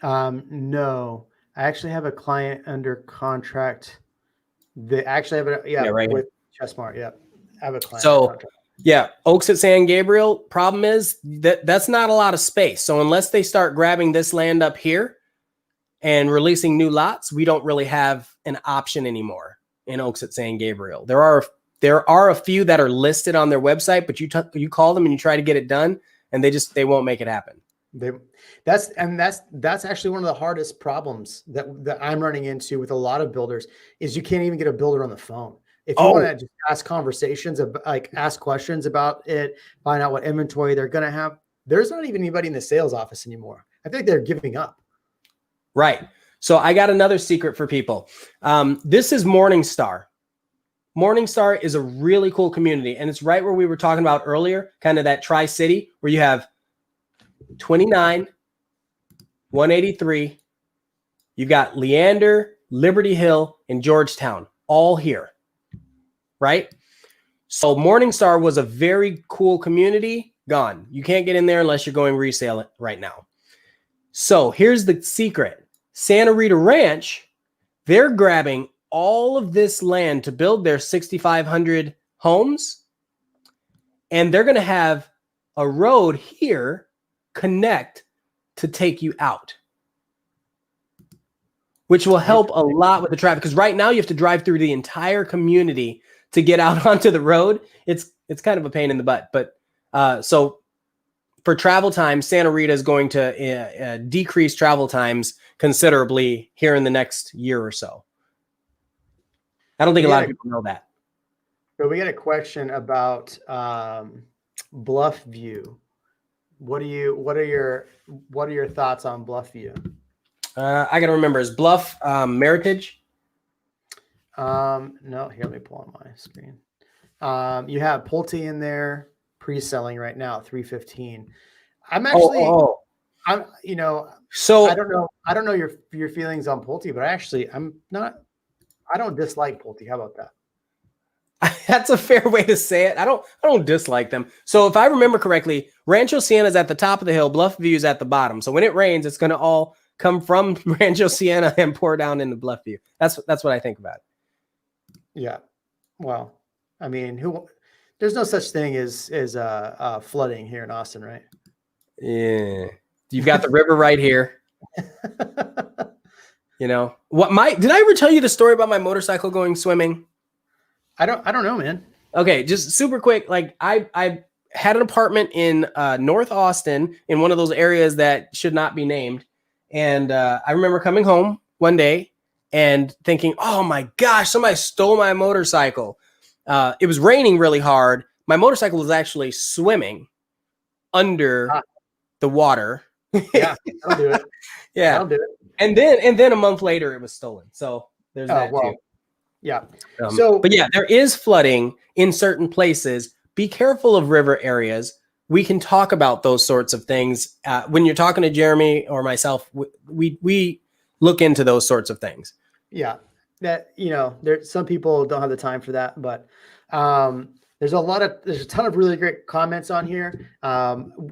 No, I actually have a client under contract. They actually have with Chessmart. Yeah, I have a client. So Oaks at San Gabriel. Problem is that's not a lot of space. So unless they start grabbing this land up here and releasing new lots, we don't really have an option anymore in Oaks at San Gabriel. There are a few that are listed on their website, but you call them and you try to get it done, and they won't make it happen. That's actually one of the hardest problems that I'm running into with a lot of builders is you can't even get a builder on the phone. If you want to just ask ask questions about it, find out what inventory they're going to have, there's not even anybody in the sales office anymore. I think they're giving up. Right. So I got another secret for people. This is Morningstar. Morningstar is a really cool community, and it's right where we were talking about earlier, kind of that Tri-City where you have 29, 183. You've got Leander, Liberty Hill, and Georgetown all here, right? So Morningstar was a very cool community. Gone. You can't get in there unless you're going resale right now. So here's the secret. Santa Rita Ranch, they're grabbing all of this land to build their 6,500 homes, and they're going to have a road here connect to take you out, which will help a lot with the traffic, because right now you have to drive through the entire community to get out onto the road. It's kind of a pain in the butt, but so for travel time, Santa Rita is going to decrease travel times considerably here in the next year or so. I don't think a lot of people know that. But we got a question about Bluff View. What are your thoughts on Bluff View? I gotta remember, is Bluff Meritage? No, here, let me pull on my screen. You have Pulte in there pre-selling right now, 315. I'm actually so I don't know your feelings on Pulte, but I don't dislike Pulte. How about that? That's a fair way to say it. I don't dislike them. So if I remember correctly, Rancho Siena is at the top of the hill, Bluff View is at the bottom. So when it rains, it's going to all come from Rancho Siena and pour down into Bluff View. That's what I think about it. Yeah. Well, I mean, there's no such thing as flooding here in Austin, right? Yeah. You've got the river right here. You know, did I ever tell you the story about my motorcycle going swimming? I don't know, man. Okay, just super quick. Like I had an apartment in North Austin in one of those areas that should not be named. And I remember coming home one day and thinking, oh my gosh, somebody stole my motorcycle. It was raining really hard. My motorcycle was actually swimming under the water. Yeah, that'll do it. Yeah. That'll do it. And then a month later it was stolen. So there's that too. Yeah. But yeah, there is flooding in certain places. Be careful of river areas. We can talk about those sorts of things. When you're talking to Jeremy or myself, we look into those sorts of things. Yeah. That, some people don't have the time for that, but there's a ton of really great comments on here.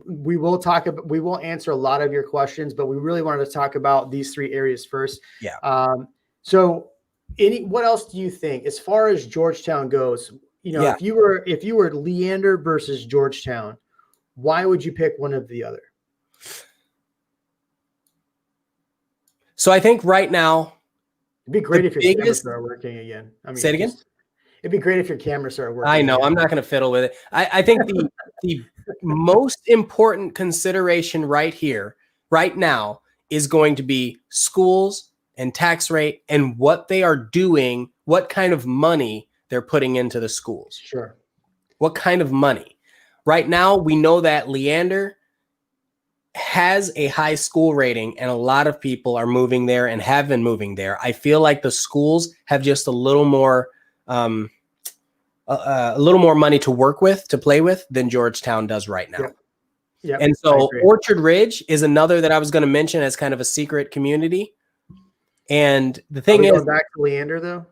We will answer a lot of your questions, but we really wanted to talk about these 3 areas first. Yeah. So what else do you think as far as Georgetown goes? If you were Leander versus Georgetown, why would you pick one of the other? So I think right now, it'd be great if your camera started working again. Say it again. It'd be great if your camera started working. I know. Again. I'm not going to fiddle with it. I think the most important consideration right now, is going to be schools and tax rate and what they are doing, what kind of money they're putting into the schools. Sure. What kind of money? Right now, we know that Leander has a high school rating and a lot of people are moving there and have been moving there. I feel like the schools have just a little more money to work with, to play with than Georgetown does right now. Yep, and so Orchard Ridge is another that I was going to mention as kind of a secret community. And the thing is, going back to Leander though.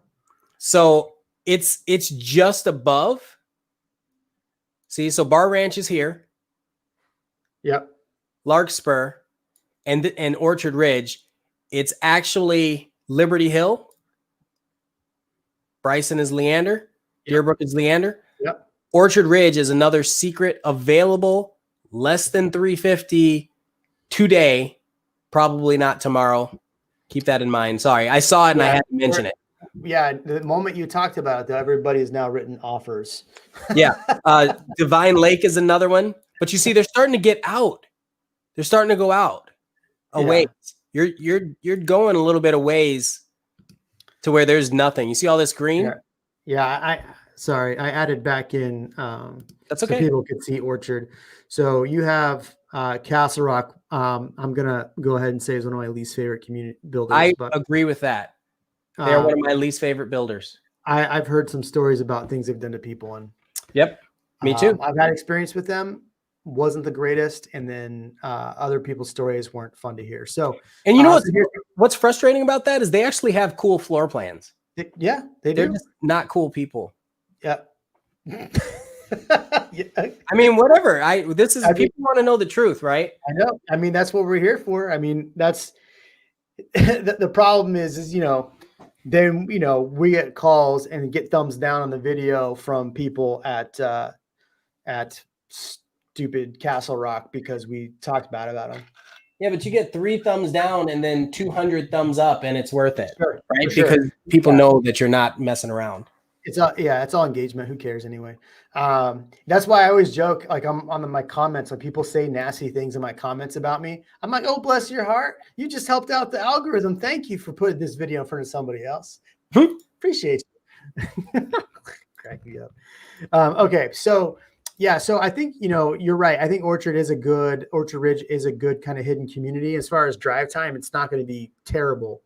So it's just above. See, so Bar Ranch is here. Yep. Larkspur and Orchard Ridge. It's actually Liberty Hill. Bryson is Leander. Deerbrook is Leander. Yep. Orchard Ridge is another secret available, less than $350 today, probably not tomorrow. Keep that in mind. Sorry, I saw it and I had to mention it. Yeah, the moment you talked about it, everybody has now written offers. Yeah, Divine Lake is another one. But you see, they're starting to get out. They're starting to go out a ways. You're going a little bit of ways to where there's nothing. You see all this green? Yeah. I added back in. That's okay. So people could see Orchard. So you have Castle Rock. I'm gonna go ahead and say is one of my least favorite community builders. I agree with that. They're one of my least favorite builders. I've heard some stories about things they've done to people, and yep, me too. I've had experience with them. Wasn't the greatest, and then other people's stories weren't fun to hear. So, and you know what's frustrating about that is they actually have cool floor plans. Yeah, they do. They're just not cool people. Yeah. I mean, whatever. People want to know the truth, right? I know. I mean, that's what we're here for. I mean, that's the problem is then we get calls and get thumbs down on the video from people at stupid Castle Rock because we talked bad about them. Yeah, but you get 3 thumbs down and then 200 thumbs up, and it's worth it, sure, right? Because people know that you're not messing around. It's all engagement. Who cares anyway? That's why I always joke, like I'm on my comments when people say nasty things in my comments about me. I'm like, oh, bless your heart. You just helped out the algorithm. Thank you for putting this video in front of somebody else. Appreciate you. Crack me up. Okay. So I think, you're right. I think Orchard Ridge is a good kind of hidden community. As far as drive time, it's not going to be terrible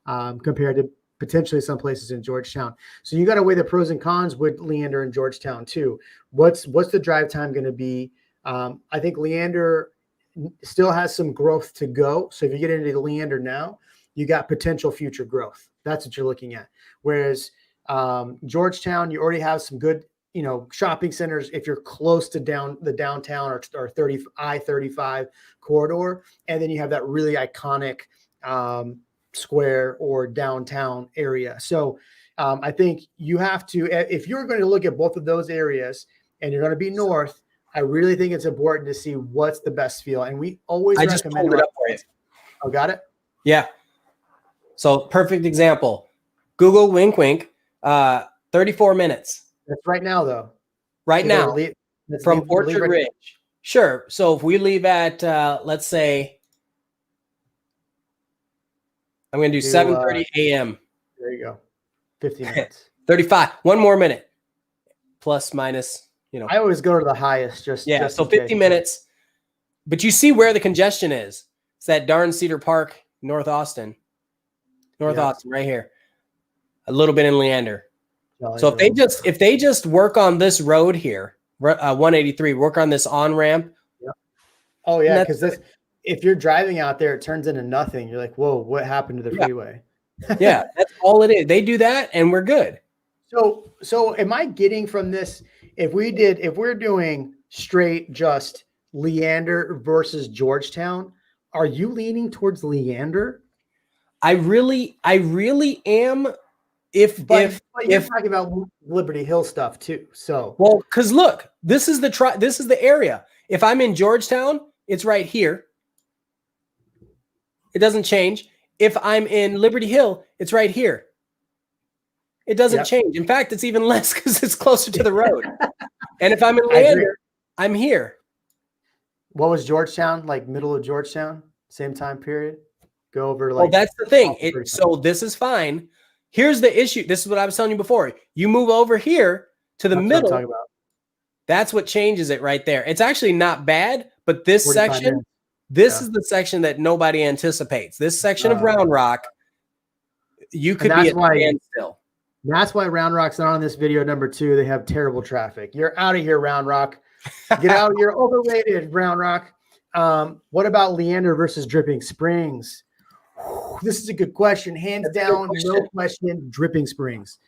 compared to potentially some places in Georgetown. So you got to weigh the pros and cons with Leander and Georgetown too. What's the drive time going to be? I think Leander still has some growth to go. So if you get into Leander now, you got potential future growth. That's what you're looking at. Whereas Georgetown, you already have some good, shopping centers if you're close to the downtown or I-35 corridor. And then you have that really iconic square or downtown area. So I think you have to, if you're going to look at both of those areas and you're going to be north, I really think it's important to see what's the best feel. And we always recommend. Just pulled it up for you. Oh, got it? Yeah. So perfect example. Google wink, wink, 34 minutes. That's right now, though. Right now, from Orchard Ridge. Sure. So if we leave at, let's say, I'm going to do 7:30 a.m. There you go. 15 minutes. 35. One more minute. plus minus, you know. I always go to the highest just So in 50 case. minutes. But you see where the congestion is. It's that darn Cedar Park, North Austin. Austin, right here. A little bit in Leander. So if they just work on this road here, 183, work on this on-ramp. Yep. Oh yeah, because if you're driving out there, it turns into nothing. You're like, whoa, what happened to the freeway? Yeah, that's all it is. They do that and we're good. So am I getting from this, if we're doing straight just Leander versus Georgetown, are you leaning towards Leander? I really am. But you're talking about Liberty Hill stuff too. So because look, this is the area. If I'm in Georgetown, it's right here. It doesn't change. If I'm in Liberty Hill, it's right here. It doesn't change. In fact, it's even less because it's closer to the road. And if I'm in Leander, I'm here. What was Georgetown like? Middle of Georgetown, same time period. Go over to well, that's the thing. So this is fine. Here's the issue. This is what I was telling you before. You move over here to the middle. What I'm talking about. That's what changes it right there. It's actually not bad, but this section, is the section that nobody anticipates. This section of Round Rock, you could be at standstill. That's why Round Rock's not on this video number 2. They have terrible traffic. You're out of here, Round Rock. Get out. You're overrated, Round Rock. What about Leander versus Dripping Springs? This is a good question. Hands down, no question, Dripping Springs.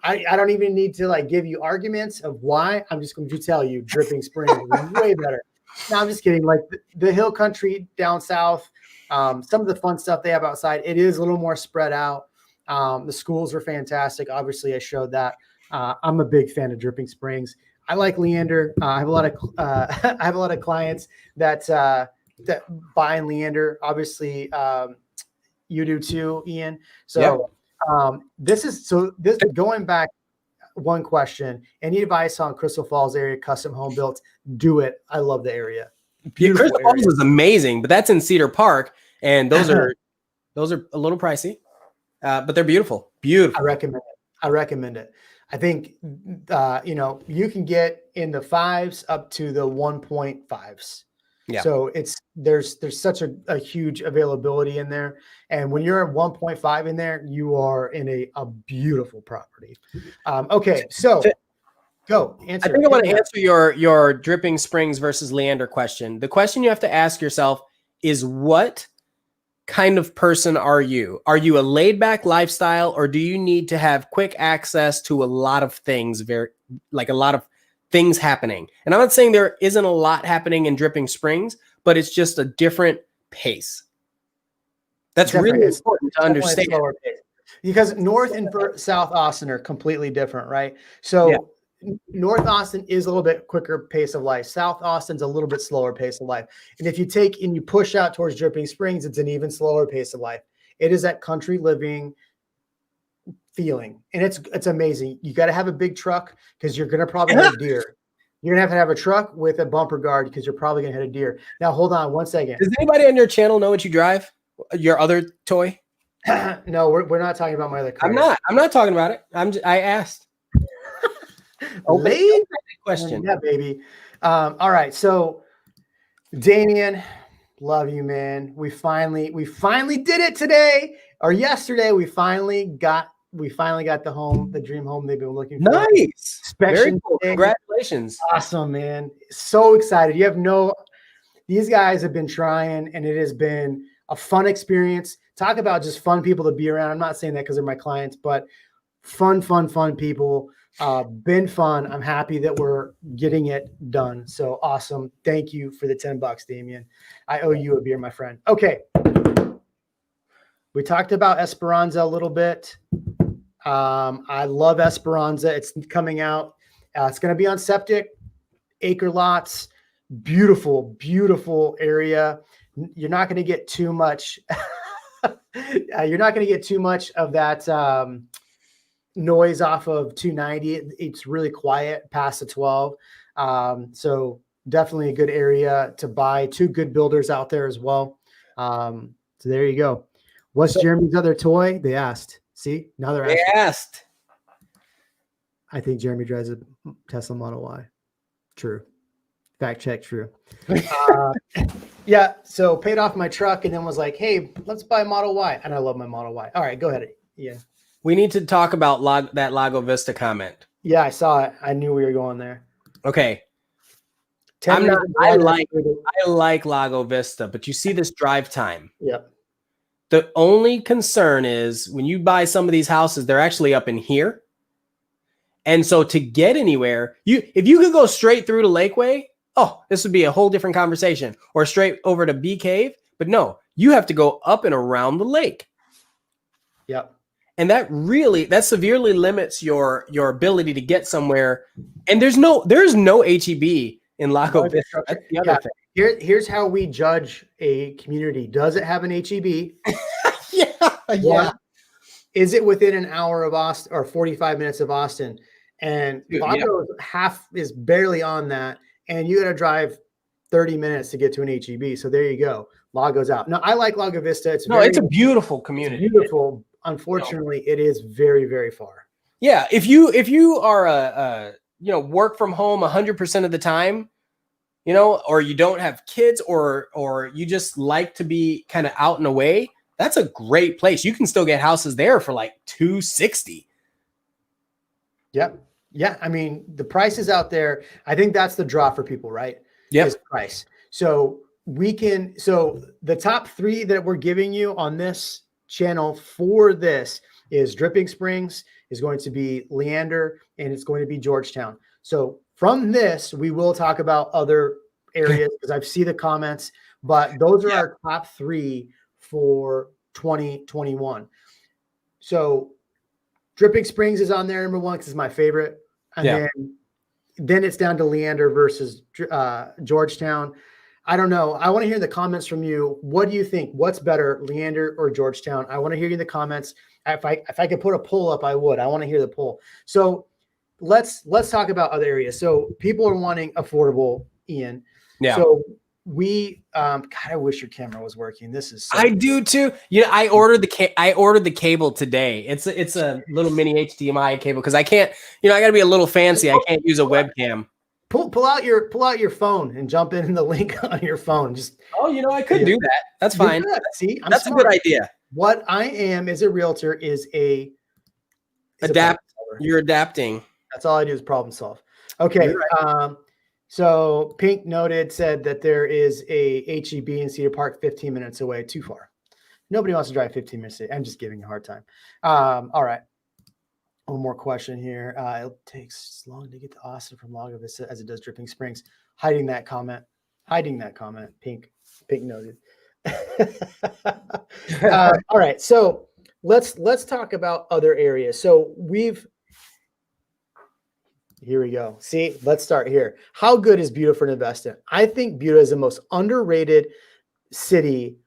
I don't even need to like give you arguments of why. I'm just going to tell you Dripping Springs is way better. No, I'm just kidding. Like the hill country down south, some of the fun stuff they have outside, it is a little more spread out. The schools are fantastic. Obviously, I showed that. I'm a big fan of Dripping Springs. I like Leander. I have a lot of clients that buy in Leander. Obviously, you do too, Ian. So going back one question. Any advice on Crystal Falls area, custom home built? Do it. I love the area. Beautiful Crystal Falls is amazing, but that's in Cedar Park, and those are a little pricey, but they're beautiful. Beautiful. I recommend it. I think you can get in the 5s up to the 1.5s. Yeah. So there's such a huge availability in there. And when you're at 1.5 in there, you are in a beautiful property. Okay. So go answer. I think I want to answer your Dripping Springs versus Leander question. The question you have to ask yourself is, what kind of person are you? Are you a laid back lifestyle, or do you need to have quick access to a lot of things, a lot of things happening? And I'm not saying there isn't a lot happening in Dripping Springs, but it's just a different pace. That's really important to understand. Because North and South Austin are completely different, right? So North Austin is a little bit quicker pace of life. South Austin's a little bit slower pace of life. And if you take and you push out towards Dripping Springs, it's an even slower pace of life. It is that country living feeling, and it's amazing. You got to have a big truck because you're going to probably hit a deer. You're going to have a truck with a bumper guard because you're probably going to hit a deer. Now, hold on one second. Does anybody on your channel know what you drive? Your other toy? No, we're not talking about my other car. I'm not talking about it. I asked. Late question. Yeah, baby. All right. So Damien, love you, man. We finally did it today or yesterday. We finally got the home, the dream home they've been looking for. Nice. Very cool. Congratulations. Awesome, man. So excited. These guys have been trying, and it has been a fun experience. Talk about just fun people to be around. I'm not saying that because they're my clients, but fun people. Been fun. I'm happy that we're getting it done. So awesome. Thank you for the $10, Damien. I owe you a beer, my friend. Okay. We talked about Esperanza a little bit. I love Esperanza. It's coming out. It's going to be on septic, acre lots. Beautiful, beautiful area. You're not going to get too much. You're not going to get too much of that noise off of 290. It's really quiet past the 12. So definitely a good area to buy. 2 good builders out there as well. So there you go. What's Jeremy's other toy? They asked. See, now they're asking. They asked. I think Jeremy drives a Tesla Model Y. True. Fact check, true. Yeah, so paid off my truck and then was like, hey, let's buy a Model Y. And I love my Model Y. All right, go ahead. Yeah. We need to talk about that Lago Vista comment. Yeah, I saw it. I knew we were going there. Okay. 10 minutes I like Lago Vista, but you see this drive time. Yep. The only concern is when you buy some of these houses, they're actually up in here. And so to get anywhere, if you could go straight through to Lakeway, oh, this would be a whole different conversation. Or straight over to Bee Cave. But no, you have to go up and around the lake. Yep. And that severely limits your ability to get somewhere. And there's no HEB in Lago Vista. That's the other thing. Here's how we judge a community. Does it have an HEB? Yeah. Is it within an hour of Austin or 45 minutes of Austin? And Lago half is barely on that. And you got to drive 30 minutes to get to an HEB. So there you go. Lago's out. No, I like Lago Vista. It's a beautiful community. It's beautiful. Unfortunately, it is very, very far. Yeah. If you are work from home 100% of the time, or you don't have kids or you just like to be kind of out and away, that's a great place. You can still get houses there for like $260. Yep. Yeah. I mean, the prices out there, I think that's the draw for people, right? Yeah. Is price. So the top 3 that we're giving you on this channel for this is Dripping Springs, is going to be Leander, and it's going to be Georgetown. So from this, we will talk about other areas because I've seen the comments, but those are our top 3 for 2021. So Dripping Springs is on there, number 1, because it's my favorite. And then it's down to Leander versus Georgetown. I don't know. I want to hear the comments from you. What do you think? What's better, Leander or Georgetown? I want to hear you in the comments. If I could put a poll up, I would. I want to hear the poll. So let's talk about other areas. So people are wanting affordable, Ian. Yeah. So we God, I wish your camera was working. This is I do too. I ordered the cable today. It's a little mini HDMI cable because I can't, I got to be a little fancy. I can't use a webcam. Pull out your phone and jump in the link on your phone. I could do that. That's fine. See, that's smart. A good idea. What I am as a realtor is You're adapting. That's all I do is problem solve. Okay. Right. So Pink said that there is a HEB in Cedar Park 15 minutes away. Too far. Nobody wants to drive 15 minutes. I'm just giving you a hard time. All right. One more question here. It takes long to get to Austin from Lago Vista as it does Dripping Springs. Hiding that comment. Pink noted. All right. So let's talk about other areas. So here we go. See, let's start here. How good is Buda for an investment? I think Buda is the most underrated city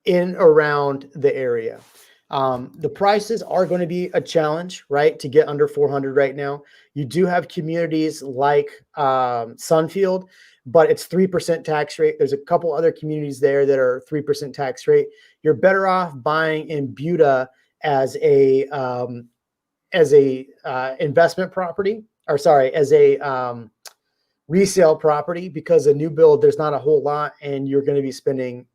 in around the area. The prices are going to be a challenge, right? To get under 400 right now. You do have communities like Sunfield, but it's 3% tax rate. There's a couple other communities there that are 3% tax rate. You're better off buying in Buda as a investment property, as a resale property, because a new build, there's not a whole lot, and you're going to be spending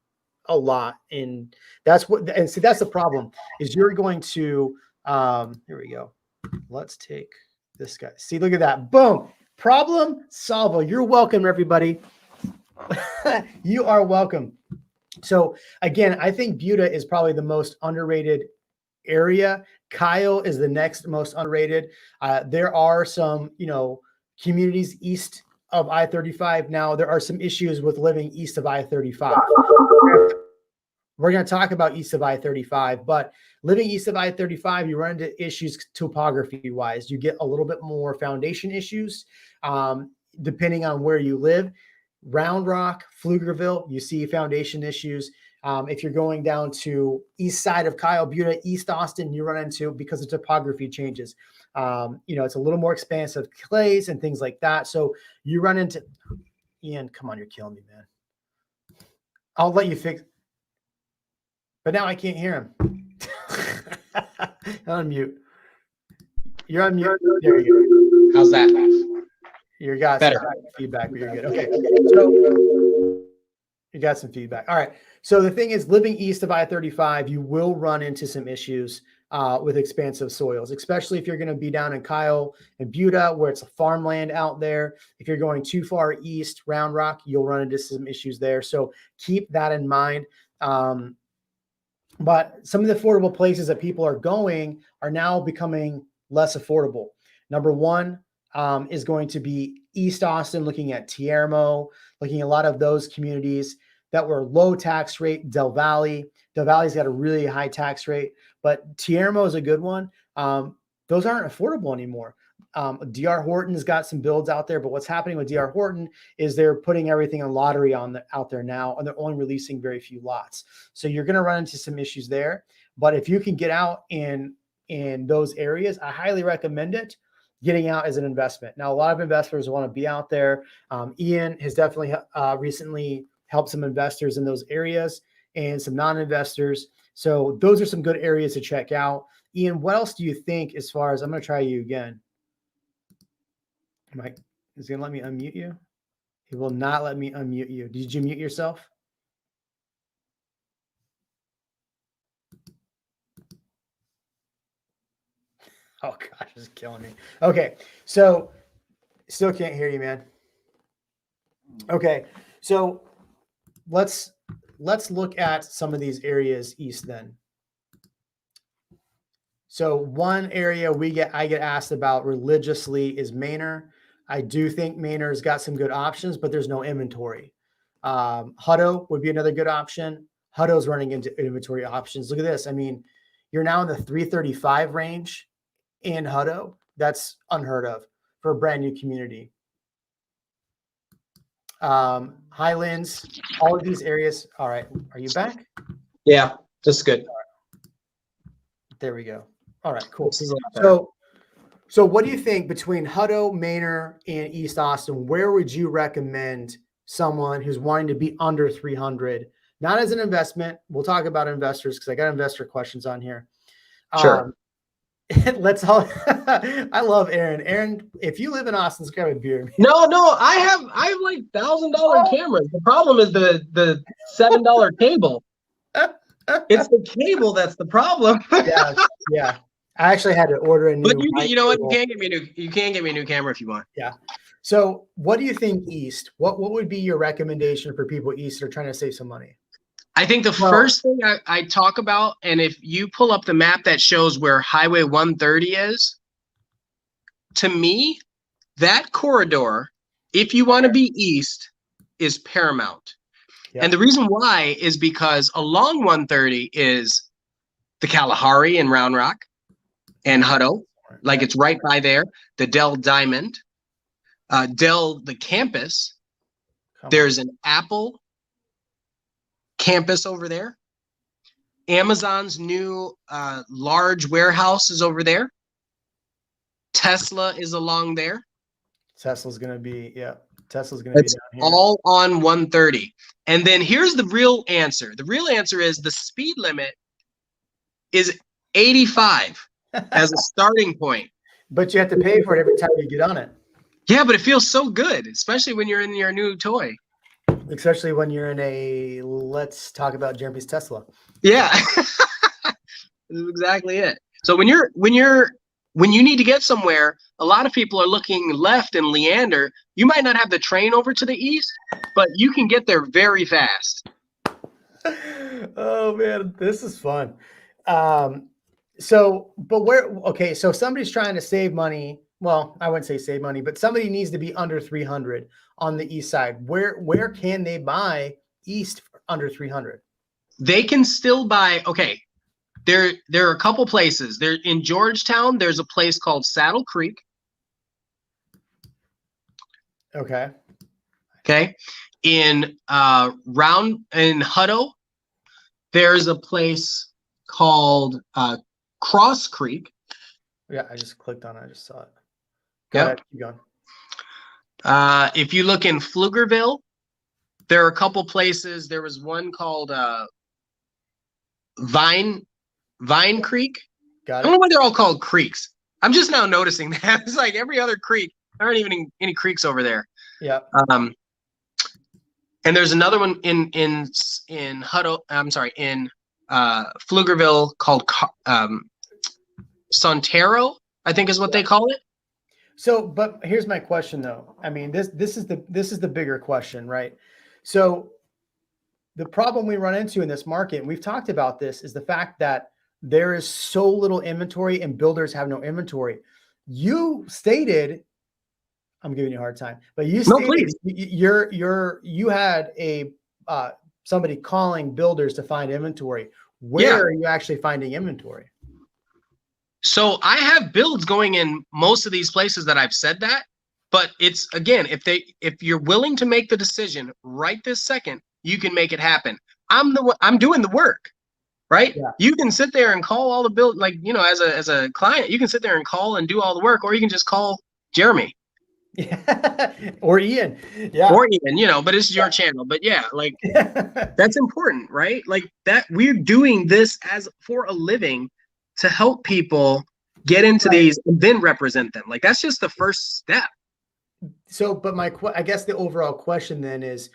a lot. And that's the problem is you're going to, here we go. Let's take this guy. See, look at that. Boom. Problem solver. You're welcome, everybody. You are welcome. So again, I think Buda is probably the most underrated area. Kyle is the next most underrated. There are some, communities east of I-35. Now, there are some issues with living east of I-35. We're going to talk about east of I-35, but living east of I-35, you run into issues topography-wise. You get a little bit more foundation issues depending on where you live. Round Rock, Pflugerville, you see foundation issues. If you're going down to east side of Kyle, Buda, East Austin, you run into, because the topography changes. It's a little more expansive clays and things like that. So you run into, Ian, come on, you're killing me, man. I'll let you fix, but now I can't hear him. Unmute. You're on mute. There you How's that? You got Better. some feedback, but you're good. Okay. So you got some feedback. All right. So the thing is, living east of I-35, you will run into some issues with expansive soils, especially if you're going to be down in Kyle and Buda, where it's a farmland out there. If you're going too far east, Round Rock, you'll run into some issues there. So keep that in mind. But some of the affordable places that people are going are now becoming less affordable. Number one is going to be East Austin, looking at Tiermo, looking at a lot of those communities that were low tax rate. Del Valle. Del Valle's got a really high tax rate, but Tiermo is a good one. Those aren't affordable anymore. DR Horton's got some builds out there, but what's happening with DR Horton is they're putting everything on lottery out there now, and they're only releasing very few lots. So you're going to run into some issues there. But if you can get out in those areas, I highly recommend it. Getting out as an investment. Now, a lot of investors want to be out there. Ian has definitely recently helped some investors in those areas and some non-investors. So those are some good areas to check out. Ian, what else do you think as far as, I'm going to try you again. Mike is going to let me unmute you. He will not let me unmute you. Did you mute yourself? Oh gosh, this is killing me. Okay, so still can't hear you, man. Okay, so let's look at some of these areas east then. So one area I get asked about religiously is Manor. I do think Manor's got some good options, but there's no inventory. Hutto would be another good option. Hutto's running into inventory options. Look at this. I mean, you're now in the 335 range in Hutto. That's unheard of for a brand new community. Highlands, all of these areas. All right. Are you back? Yeah, just good. There we go. All right, cool. So what do you think between Hutto, Manor, and East Austin? Where would you recommend someone who's wanting to be under 300? Not as an investment. We'll talk about investors because I got investor questions on here. Sure. Let's all. I love Aaron. Aaron, if you live in Austin, grab a beer. No, I have like $1,000 cameras. The problem is the $7 cable. It's the cable that's the problem. Yeah. I actually had to order a new. But you know what? You can't get me a new camera if you want. Yeah. So, what do you think east? What would be your recommendation for people east that are trying to save some money? I think the first thing I talk about, and if you pull up the map that shows where Highway 130 is, to me, that corridor, if you want to be east, is paramount. Yeah. And the reason why is because along 130 is the Kalahari in Round Rock and Hutto, like it's right by there. The Dell Diamond, Dell the campus. There's an Apple campus over there. Amazon's new large warehouse is over there. Tesla is along there. Tesla's going to be down here. All on 130. And then here's the real answer. The real answer is the speed limit is 85 as a starting point. But you have to pay for it every time you get on it. Yeah, but it feels so good, especially when you're in your new toy. Especially when you're in a, let's talk about Jeremy's Tesla. Yeah, that's exactly it. So when you need to get somewhere, a lot of people are looking left in Leander. You might not have the train over to the east, but you can get there very fast. Oh man, this is fun. So somebody's trying to save money. Well, I wouldn't say save money, but somebody needs to be under 300 on the east side. Where can they buy east for under 300? They can still buy. Okay, there are a couple places. There in Georgetown, there's a place called Saddle Creek. Okay. In Hutto, there's a place called Cross Creek. Yeah, I just clicked on it. I just saw it. Yeah. Keep going. If you look in Pflugerville, there are a couple places. There was one called Vine Creek. Got it. I don't know why they're all called creeks. I'm just now noticing that. It's like every other creek. There aren't even any creeks over there. Yeah. And there's another one in Hutto. I'm sorry, in Pflugerville called Sontero, I think is what they call it. So, but here's my question though. I mean, this is the bigger question, right? So the problem we run into in this market, and we've talked about this, is the fact that there is so little inventory and builders have no inventory. You stated, I'm giving you a hard time, but you stated you had a somebody calling builders to find inventory. Where are you actually finding inventory? So I have builds going in most of these places that I've said that, but it's, again, if you're willing to make the decision right this second, you can make it happen. I'm doing the work, right? Yeah. You can sit there and call all the build, like, you know, as a client, you can sit there and call and do all the work, or you can just call Jeremy. Yeah. Or Ian. Yeah. Or Ian, you know, but it's your channel. But yeah, like that's important, right? Like that we're doing this as for a living to help people get into these and then represent them. Like that's just the first step. So, but I guess the overall question then is,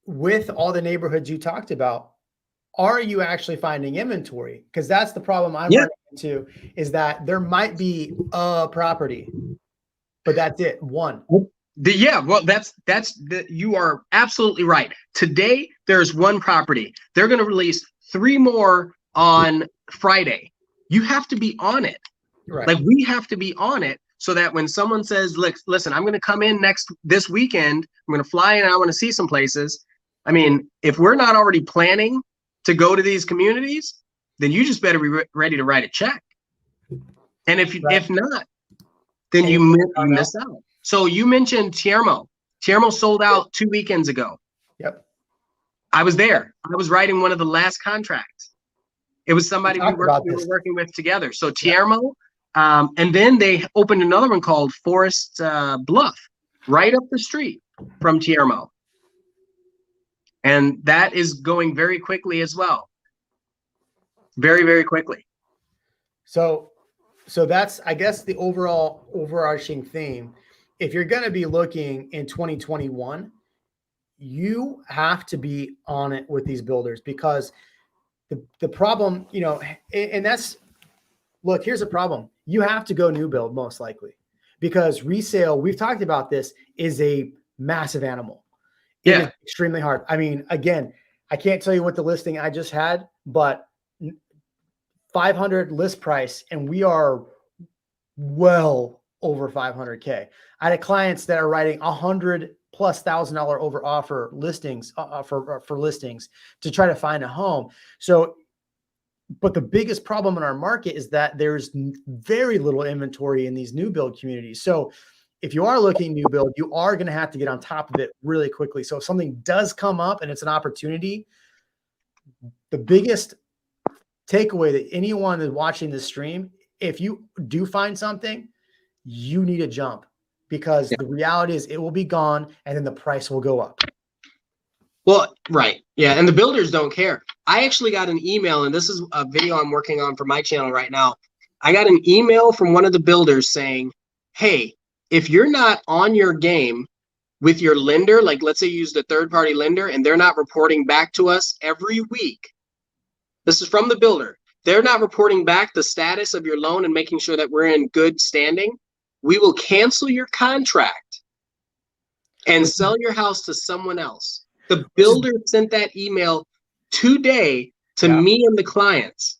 with all the neighborhoods you talked about, are you actually finding inventory? Because that's the problem I'm running into, is that there might be a property, but that's it. One. Well, you are absolutely right. Today, there's one property. They're going to release 3 more on Friday. You have to be on it. Right. Like we have to be on it so that when someone says, listen, I'm going to come in this weekend, I'm going to fly in, I want to see some places. I mean, if we're not already planning to go to these communities, then you just better be ready to write a check. And if not, then you miss out. So you mentioned Tiermo. Tiermo sold out 2 weekends ago. Yep. I was there. I was writing one of the last contracts. It was somebody we were working with together. So Tiermo, and then they opened another one called Forest Bluff, right up the street from Tiermo. And that is going very quickly as well. Very, very quickly. So that's, I guess, the overarching theme. If you're going to be looking in 2021, you have to be on it with these builders, because the problem, you know, and that's, look, here's a problem. You have to go new build most likely, because resale, we've talked about this, is a massive animal. It is extremely hard. I mean, again, I can't tell you what the listing I just had, but 500 list price, and we are well over 500K. I had clients that are writing $100,000+ over offer listings for listings to try to find a home. So, but the biggest problem in our market is that there's very little inventory in these new build communities. So if you are looking new build, you are going to have to get on top of it really quickly. So if something does come up and it's an opportunity, the biggest takeaway that anyone is watching this stream, if you do find something, you need to jump, because the reality is it will be gone and then the price will go up. Well, right. Yeah. And the builders don't care. I actually got an email, and this is a video I'm working on for my channel right now. I got an email from one of the builders saying, hey, if you're not on your game with your lender, like let's say you use the third-party lender and they're not reporting back to us every week. This is from the builder. They're not reporting back the status of your loan and making sure that we're in good standing. We will cancel your contract and sell your house to someone else. The builder sent that email today to me and the clients.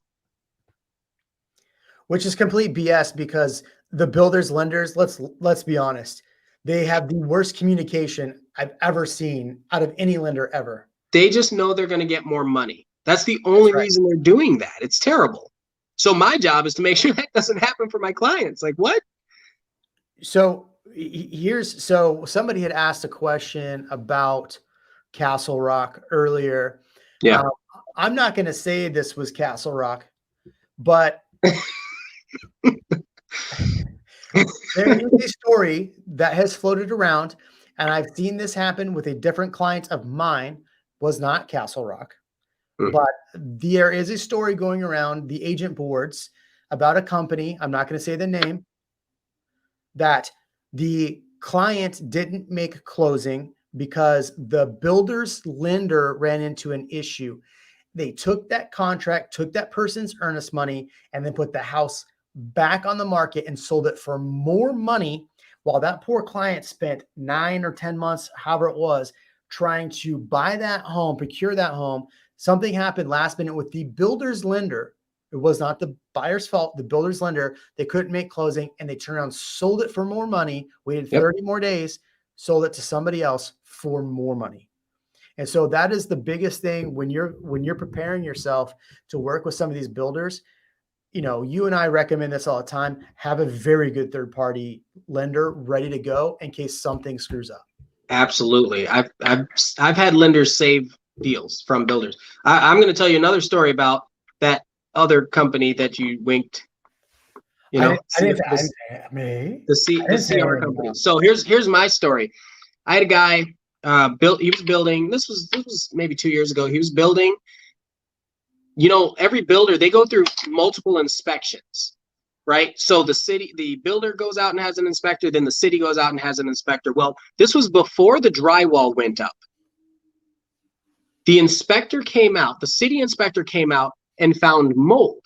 Which is complete BS, because the builders, lenders, let's be honest, they have the worst communication I've ever seen out of any lender ever. They just know they're going to get more money. That's the only reason they're doing that. It's terrible. So my job is to make sure that doesn't happen for my clients. Like, what? So so somebody had asked a question about Castle Rock earlier. Yeah. I'm not going to say this was Castle Rock, but there is a story that has floated around, and I've seen this happen with a different client of mine. Was not Castle Rock, but there is a story going around the agent boards about a company, I'm not going to say the name, that the client didn't make closing because the builder's lender ran into an issue. They took that contract, took that person's earnest money, and then put the house back on the market and sold it for more money, while that poor client spent 9 or 10 months, however it was, trying to buy that home, procure that home. Something happened last minute with the builder's lender. It was not the buyer's fault. The builder's lender, they couldn't make closing, and they turned around, sold it for more money, waited 30 more days, sold it to somebody else for more money. And so that is the biggest thing when you're preparing yourself to work with some of these builders. You know, you and I recommend this all the time. Have a very good third-party lender ready to go in case something screws up. Absolutely. I've had lenders save deals from builders. I'm going to tell you another story about that other company that you winked. You know, the CR company. So here's my story. I had a guy he was building. This was maybe 2 years ago. He was building. You know, every builder, they go through multiple inspections, right? So the builder goes out and has an inspector, then the city goes out and has an inspector. Well, this was before the drywall went up. The inspector came out, the city inspector came out and found mold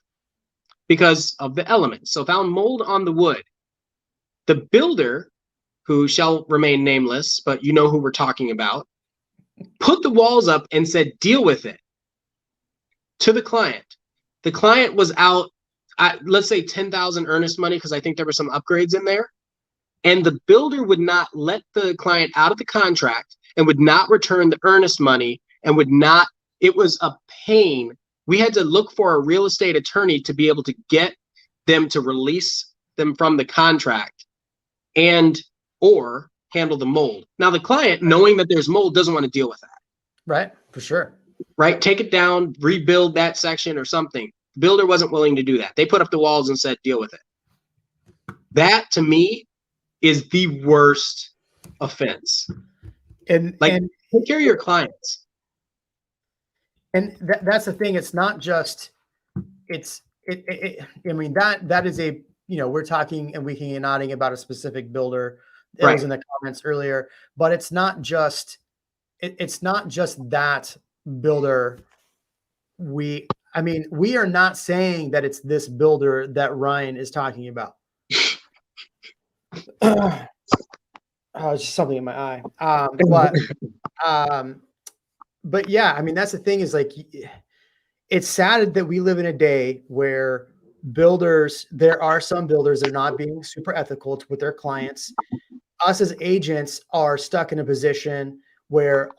because of the elements. So found mold on the wood. The builder, who shall remain nameless, but you know who we're talking about, put the walls up and said, deal with it, to the client. The client was out, let's say 10,000 earnest money, because I think there were some upgrades in there. And the builder would not let the client out of the contract and would not return the earnest money and would not, it was a pain. We had to look for a real estate attorney to be able to get them to release them from the contract or handle the mold. Now the client, knowing that there's mold, doesn't want to deal with that. Right, for sure. Right, take it down, rebuild that section or something. The builder wasn't willing to do that. They put up the walls and said, deal with it. That, to me, is the worst offense. And take care of your clients. And that's the thing. It's not just, I mean, that is a, you know, we're talking and we can be nodding about a specific builder. It was in the comments earlier, but it's not just that builder. We are not saying that it's this builder that Ryan is talking about. It's just something in my eye. But yeah, I mean, that's the thing, is like, it's sad that we live in a day where there are some builders that are not being super ethical with their clients. Us as agents are stuck in a position where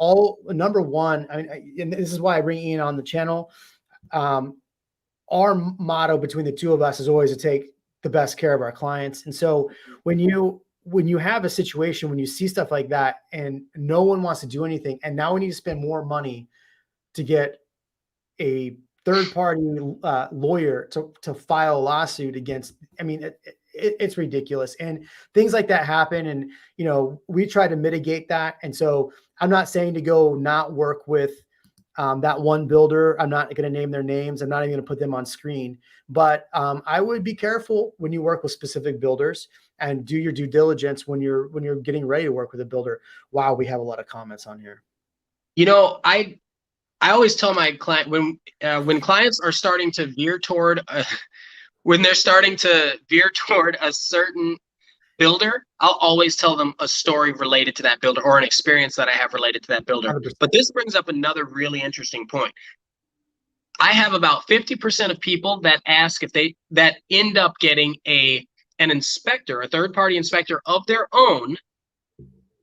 number one, I mean, and this is why I bring Ian on the channel. Our motto between the two of us is always to take the best care of our clients. And so when you have a situation, when you see stuff like that and no one wants to do anything, and now we need to spend more money to get a third-party lawyer to file a lawsuit against, I mean, it's ridiculous. And things like that happen. And, you know, we try to mitigate that. And so I'm not saying to go not work with that one builder. I'm not going to name their names. I'm not even going to put them on screen. But I would be careful when you work with specific builders and do your due diligence when you're getting ready to work with a builder. Wow, we have a lot of comments on here. You know, I always tell my client when clients are starting to veer toward when they're starting to veer toward a certain builder, I'll always tell them a story related to that builder or an experience that I have related to that builder. 100%. But this brings up another really interesting point. I have about 50% of people that ask that end up getting an inspector, a third-party inspector of their own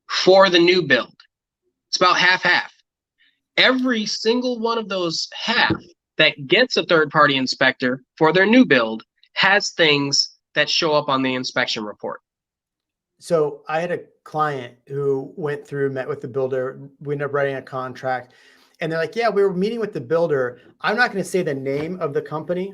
for the new build. It's about half-half. Every single one of those half that gets a third-party inspector for their new build has things that show up on the inspection report. So I had a client who met with the builder. We ended up writing a contract, and they're like, yeah, we were meeting with the builder. I'm not going to say the name of the company.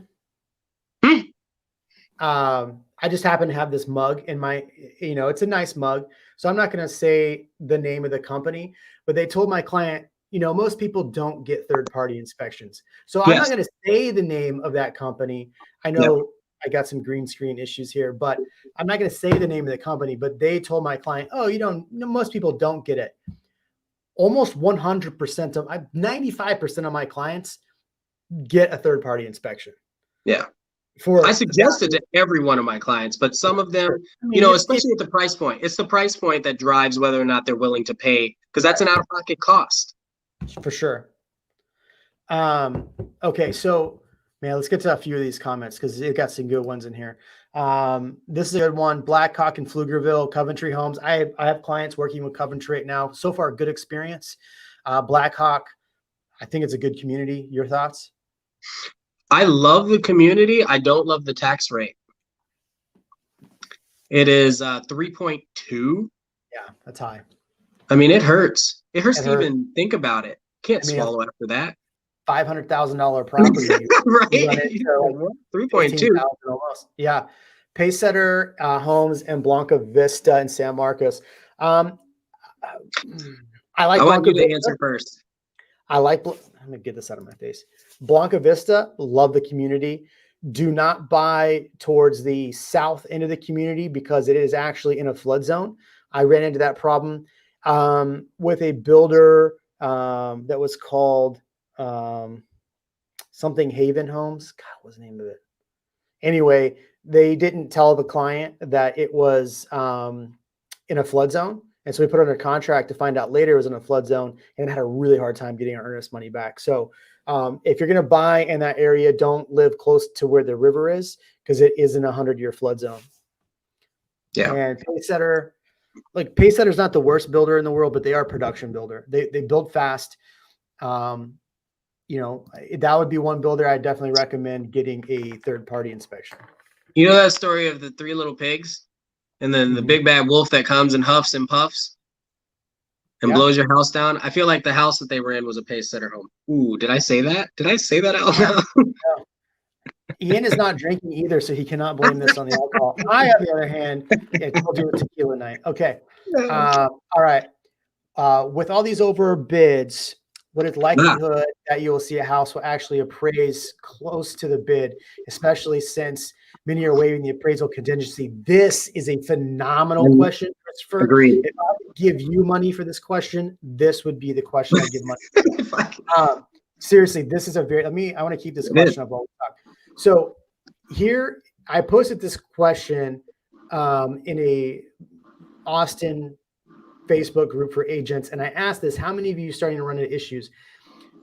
I just happen to have this mug in my, you know, it's a nice mug. So I'm not going to say the name of the company, but they told my client, you know, most people don't get third-party inspections. So I'm not going to say the name of that company. I know I got some green screen issues here, but I'm not going to say the name of the company, but they told my client, oh, most people don't get it. Almost 100% of 95% of my clients get a third party inspection. Yeah. I suggested to every one of my clients, but some of them, especially at the price point, it's the price point that drives whether or not they're willing to pay, because that's an out-of-pocket cost. For sure. Okay, so man, let's get to a few of these comments because it got some good ones in here. This is a good one. Blackhawk in Pflugerville, Coventry Homes. I have clients working with Coventry right now. So far, good experience. Blackhawk, I think it's a good community. Your thoughts? I love the community. I don't love the tax rate. It is 3.2. Yeah, that's high. I mean, it hurts. It hurts to even think about it. Can't swallow after that. $500,000 property. Right. 3.2. Almost. Yeah. Pacesetter Homes and Blanca Vista in San Marcos. I want you to answer first. I'm gonna get this out of my face. Blanca Vista, love the community. Do not buy towards the south end of the community because it is actually in a flood zone. I ran into that problem with a builder that was called something Haven Homes. God, what's the name of it? Anyway, they didn't tell the client that it was in a flood zone. And so we put under contract to find out later it was in a flood zone and had a really hard time getting our earnest money back. So if you're going to buy in that area, don't live close to where the river is because it is in a 100-year flood zone. Yeah. And Pacesetter, Pacesetter's not the worst builder in the world, but they are a production builder. They build fast. That would be one builder I'd definitely recommend getting a third-party inspection. You know that story of the three little pigs? And then the big bad wolf that comes and huffs and puffs and blows your house down. I feel like the house that they were in was a Pacesetter home. Ooh, did I say that? Did I say that out loud? No. Ian is not drinking either, so he cannot blame this on the alcohol. I, on the other hand, told you it's tequila night. Okay. All right. With all these overbids, what is likelihood that you will see a house will actually appraise close to the bid, especially since many are waiving the appraisal contingency? This is a phenomenal question, Christopher. Agreed. If I would give you money for this question, this would be the question I'd give money. Seriously, this is I want to keep this question up while we talk. So here, I posted this question in a Austin Facebook group for agents. And I asked this, how many of you are starting to run into issues?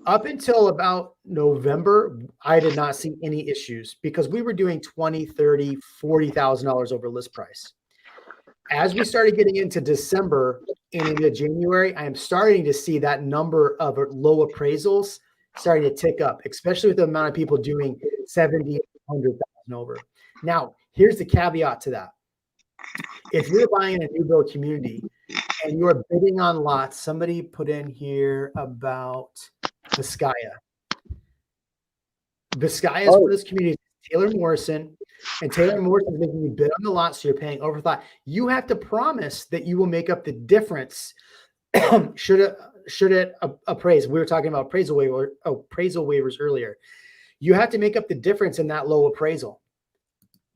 Up until about November, I did not see any issues because we were doing $20,000, $30,000, $40,000 over list price. As we started getting into December and into January, I am starting to see that number of low appraisals starting to tick up, especially with the amount of people doing 70, 100,000 over. Now, here's the caveat to that. If you're buying a new build community and you're bidding on lots, somebody put in here about Vizcaya. Vizcaya is one of those communities, Taylor Morrison, and Taylor Morrison is making you bid on the lot, so you're paying overthought. You have to promise that you will make up the difference should it appraise. We were talking about appraisal waivers earlier. You have to make up the difference in that low appraisal.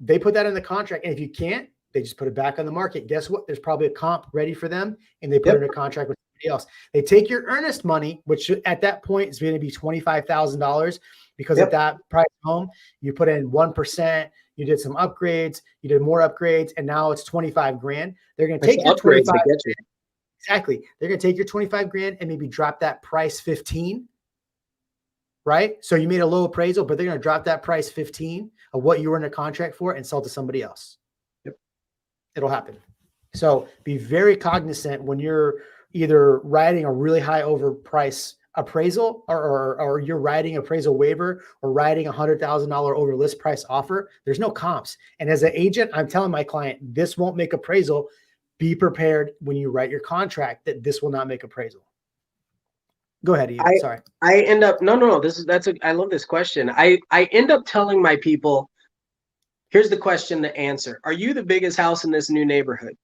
They put that in the contract, and if you can't, they just put it back on the market. Guess what? There's probably a comp ready for them, and they put it in a contract with somebody else. They take your earnest money, which at that point is going to be $25,000 because at that price home, you put in 1%, you did some upgrades, you did more upgrades, and now it's $25,000. They're going to take your $25,000. Exactly. They're going to take your $25,000 and maybe drop that price 15, right? So you made a low appraisal, but they're going to drop that price 15 of what you were in a contract for and sell to somebody else. It'll happen. So be very cognizant when you're either writing a really high overprice appraisal or you're writing appraisal waiver or writing $100,000 over list price offer. There's no comps. And as an agent, I'm telling my client, this won't make appraisal. Be prepared when you write your contract that this will not make appraisal. Go ahead, Ian. Sorry. I end up, no. I love this question. I end up telling my people, here's the question to answer. Are you the biggest house in this new neighborhood?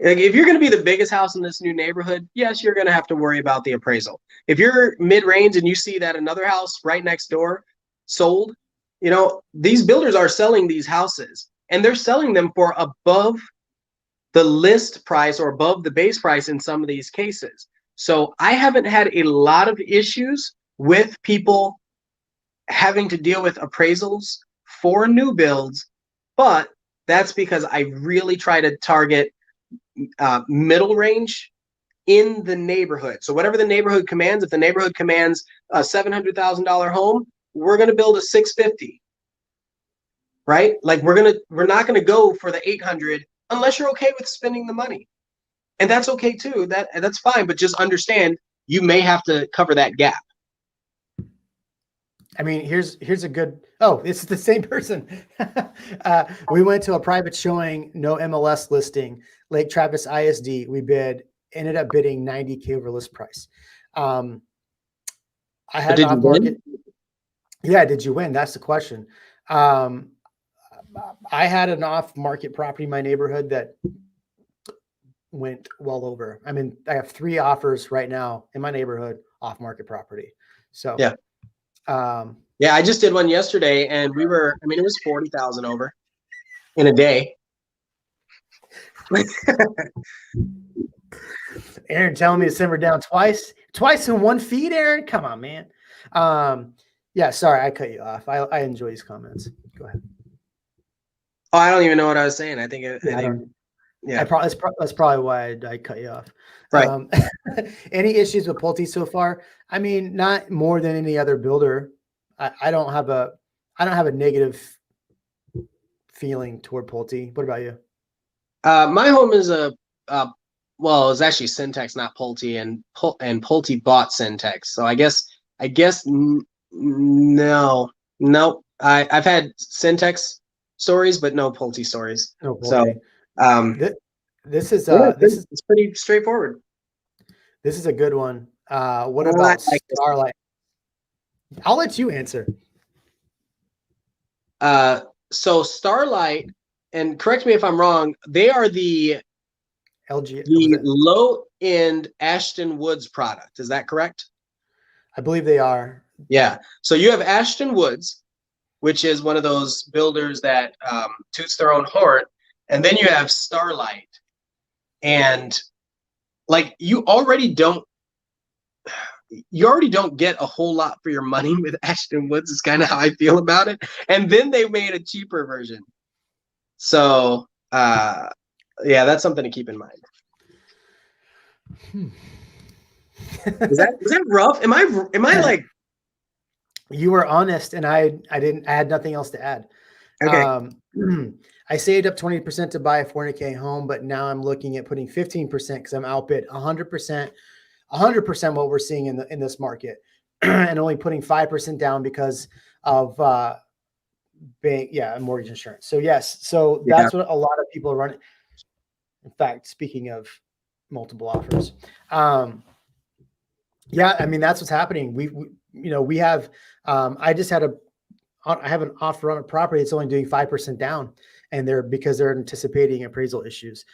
Like, if you're going to be the biggest house in this new neighborhood, yes, you're going to have to worry about the appraisal. If you're mid-range and you see that another house right next door sold you know, these builders are selling these houses and they're selling them for above the list price or above the base price in some of these cases. So I haven't had a lot of issues with people having to deal with appraisals for new builds, but that's because I really try to target middle range in the neighborhood. So whatever the neighborhood commands, if the neighborhood commands a $700,000 home, we're going to build a 650, right? Like we're not going to go for the 800 unless you're okay with spending the money. And that's okay too. That's fine, but just understand you may have to cover that gap. I mean, here's a good, oh, it's the same person. We went to a private showing, no MLS listing, Lake Travis ISD. We ended up bidding 90K over list price. I had an off market. Yeah, did you win? That's the question. I had an off market property in my neighborhood that went well over. I mean, I have 3 offers right now in my neighborhood off market property. So yeah. Yeah, I just did one yesterday and it was 40,000 over in a day. Aaron telling me to simmer down twice in one feed, Aaron. Come on, man. Yeah, sorry, I cut you off. I enjoy these comments. Go ahead. Oh, I don't even know what I was saying. I think that's probably why I cut you off. Right. Any issues with Pulte so far? I mean, not more than any other builder. I don't have a negative feeling toward Pulte. What about you? My home is well, it's actually Syntex, not Pulte, and Pulte bought Syntex. So I guess no. I've had Syntex stories, but no Pulte stories. No Pulte. So this is it's pretty straightforward. This is a good one. What about Starlight? I'll let you answer. So Starlight, and correct me if I'm wrong, they are the low-end Ashton Woods product. Is that correct? I believe they are. Yeah. So you have Ashton Woods, which is one of those builders that toots their own horn, and then you have Starlight, and like you already don't get a whole lot for your money with Ashton Woods is kind of how I feel about it. And then they made a cheaper version. So yeah, that's something to keep in mind. Is that rough? Am I like, you were honest and I had nothing else to add. Okay. I saved up 20% to buy a 400K home, but now I'm looking at putting 15% because I'm outbid 100% what we're seeing in this market, and only putting 5% down because of mortgage insurance. So yes, so that's what a lot of people are running. In fact, speaking of multiple offers, yeah, I mean that's what's happening. We have I have an offer on a property that's only doing 5% down, and because they're anticipating appraisal issues.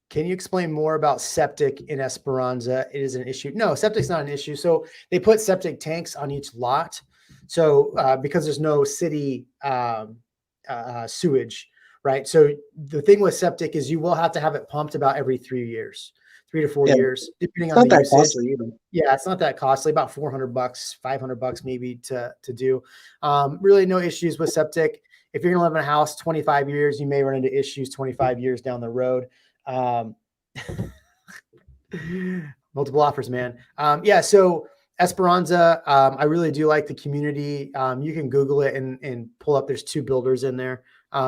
Can you explain more about septic in Esperanza? It is an issue. No, septic's not an issue. So they put septic tanks on each lot. So because there's no city sewage, right? So the thing with septic is you will have to have it pumped about every 3 years, 3 to 4 years, depending on the usage. Costly either. Yeah, it's not that costly. About $400, $500 maybe to do. Really, no issues with septic. If you're gonna live in a house 25 years, you may run into issues 25 years down the road. Multiple offers, man. Yeah, so Esperanza, I really do like the community. You can Google it and pull up. There's 2 builders in there.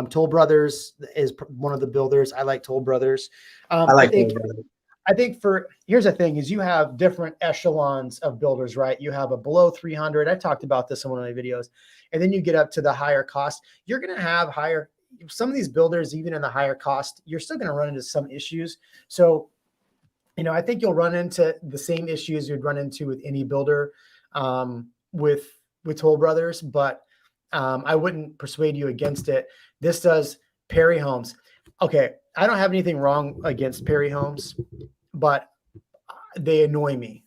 Toll Brothers is one of the builders. I like Toll Brothers. I think here's the thing is you have different echelons of builders, right? You have a below 300. I talked about this in one of my videos. And then you get up to the higher cost. You're going to have some of these builders, even in the higher cost, you're still going to run into some issues. So, I think you'll run into the same issues you'd run into with any builder with Toll Brothers, but I wouldn't persuade you against it. This does Perry Homes. Okay, I don't have anything wrong against Perry Homes, but they annoy me.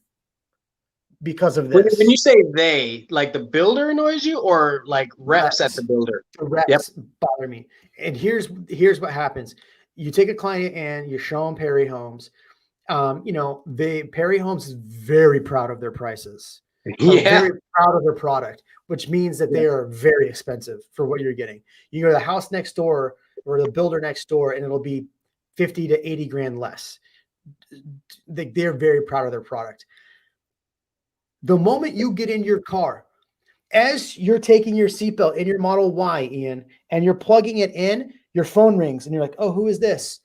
because of When this. you say they, like the builder annoys you, or like reps at the builder? The reps Yep. bother me. And here's what happens. You take a client and you show them Perry Homes. Perry Homes is very proud of their prices. Yeah. Very proud of their product, which means that they are very expensive for what you're getting. You go to the house next door or the builder next door, and it'll be 50 to 80 grand less. They're very proud of their product. The moment you get in your car, as you're taking your seatbelt in your Model Y, Ian, and you're plugging it in, your phone rings, and you're like, oh, who is this?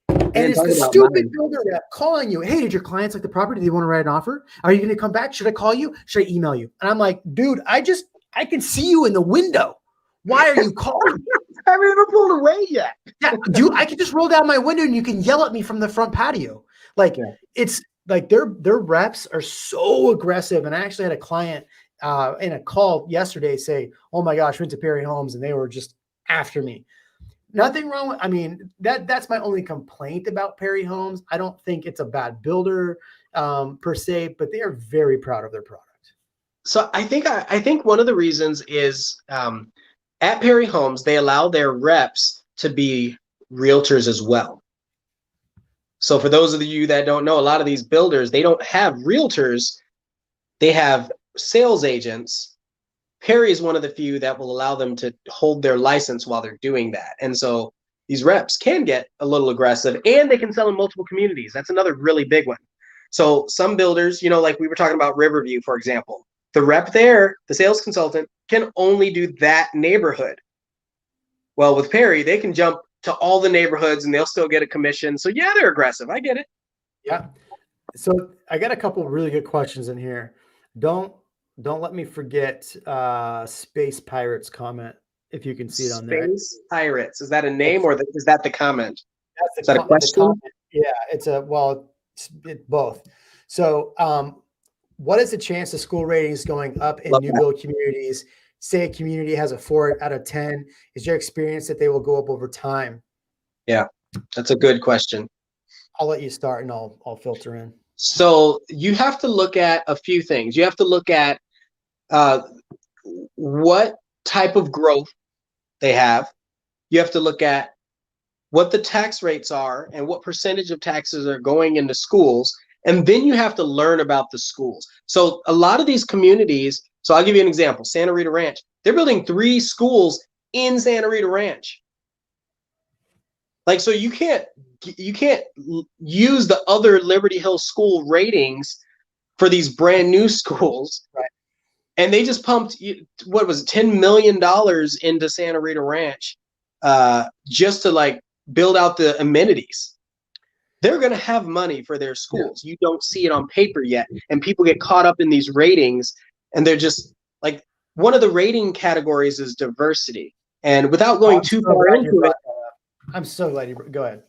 And it's the stupid builder rep calling you. Hey, did your clients like the property? Do you want to write an offer? Are you going to come back? Should I call you? Should I email you? And I'm like, dude, I can see you in the window. Why are you calling me? I haven't even pulled away yet. Yeah, dude, I can just roll down my window and you can yell at me from the front patio. Like, it's like their reps are so aggressive. And I actually had a client in a call yesterday say, oh my gosh, went to Perry Homes, and they were just after me. Nothing wrong with, I mean, that's my only complaint about Perry Homes. I don't think it's a bad builder per se, but they are very proud of their product. So I think one of the reasons is at Perry Homes, they allow their reps to be realtors as well. So for those of you that don't know, a lot of these builders, they don't have realtors. They have sales agents. Perry is one of the few that will allow them to hold their license while they're doing that. And so these reps can get a little aggressive, and they can sell in multiple communities. That's another really big one. So some builders, like we were talking about Riverview, for example, the rep there, the sales consultant, can only do that neighborhood. Well, with Perry, they can jump to all the neighborhoods and they'll still get a commission. So yeah, they're aggressive. I get it. Yeah. So I got a couple of really good questions in here. Don't let me forget Space Pirates comment, if you can see it on there. Space Pirates. Is that a name or is that the comment? Is that a question? Yeah, it's both. So what is the chance of school ratings going up in new build communities? Say a community has a 4 out of 10. Is your experience that they will go up over time? Yeah, that's a good question. I'll let you start and I'll filter in. So you have to look at a few things. You have to look at what type of growth they have. You have to look at what the tax rates are and what percentage of taxes are going into schools. And then you have to learn about the schools. So a lot of these communities, so I'll give you an example, Santa Rita Ranch, they're building 3 schools in Santa Rita Ranch. Like, so you can't use the other Liberty Hill school ratings for these brand new schools. Right. And they just pumped, what was it, $10 million into Santa Rita Ranch just to like build out the amenities. They're going to have money for their schools. Yeah. You don't see it on paper yet. And people get caught up in these ratings, and they're just like, one of the rating categories is diversity. And without going too far into it, I'm so glad you go ahead.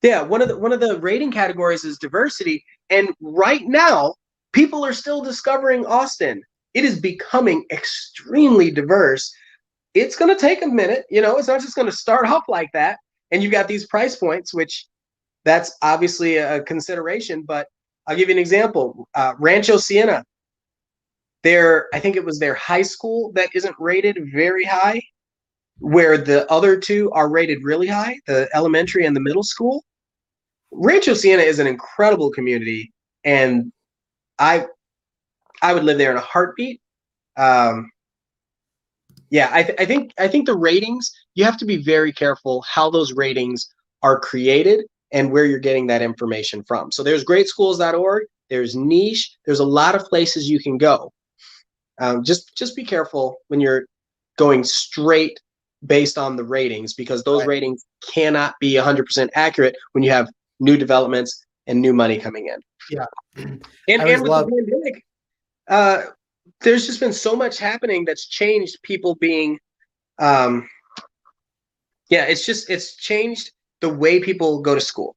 Yeah, one of the rating categories is diversity. And right now, people are still discovering Austin. It is becoming extremely diverse. It's going to take a minute. It's not just going to start off like that. And you've got these price points, which that's obviously a consideration. But I'll give you an example. Rancho Siena, I think it was their high school that isn't rated very high, where the other 2 are rated really high, the elementary and the middle school. Rancho Siena is an incredible community, and I would live there in a heartbeat. I think the ratings, you have to be very careful how those ratings are created and where you're getting that information from. So there's greatschools.org, there's Niche, there's a lot of places you can go. Just be careful when you're going straight based on the ratings, because those ratings cannot be 100% accurate when you have new developments and new money coming in. Yeah. And with the pandemic, there's just been so much happening that's changed people being, it's changed the way people go to school.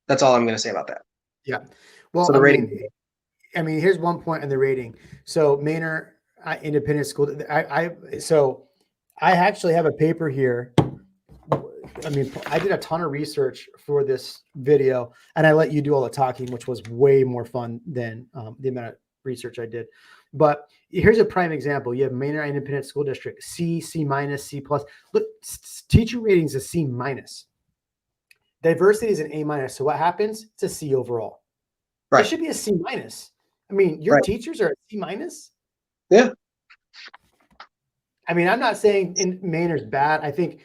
That's all I'm going to say about that. Yeah. Well, so the rating. I mean, here's one point in the rating. So Manor Independent School, I actually have a paper here. I mean, I did a ton of research for this video, and I let you do all the talking, which was way more fun than the amount of research I did. But here's a prime example. You have Maynard Independent School District, C, C minus, C plus. Look, teacher ratings is C minus. Diversity is an A minus. So what happens? It's a C overall. Right. It should be a C minus. I mean, your teachers are a C minus. Yeah. I mean, I'm not saying Maynard's bad. I think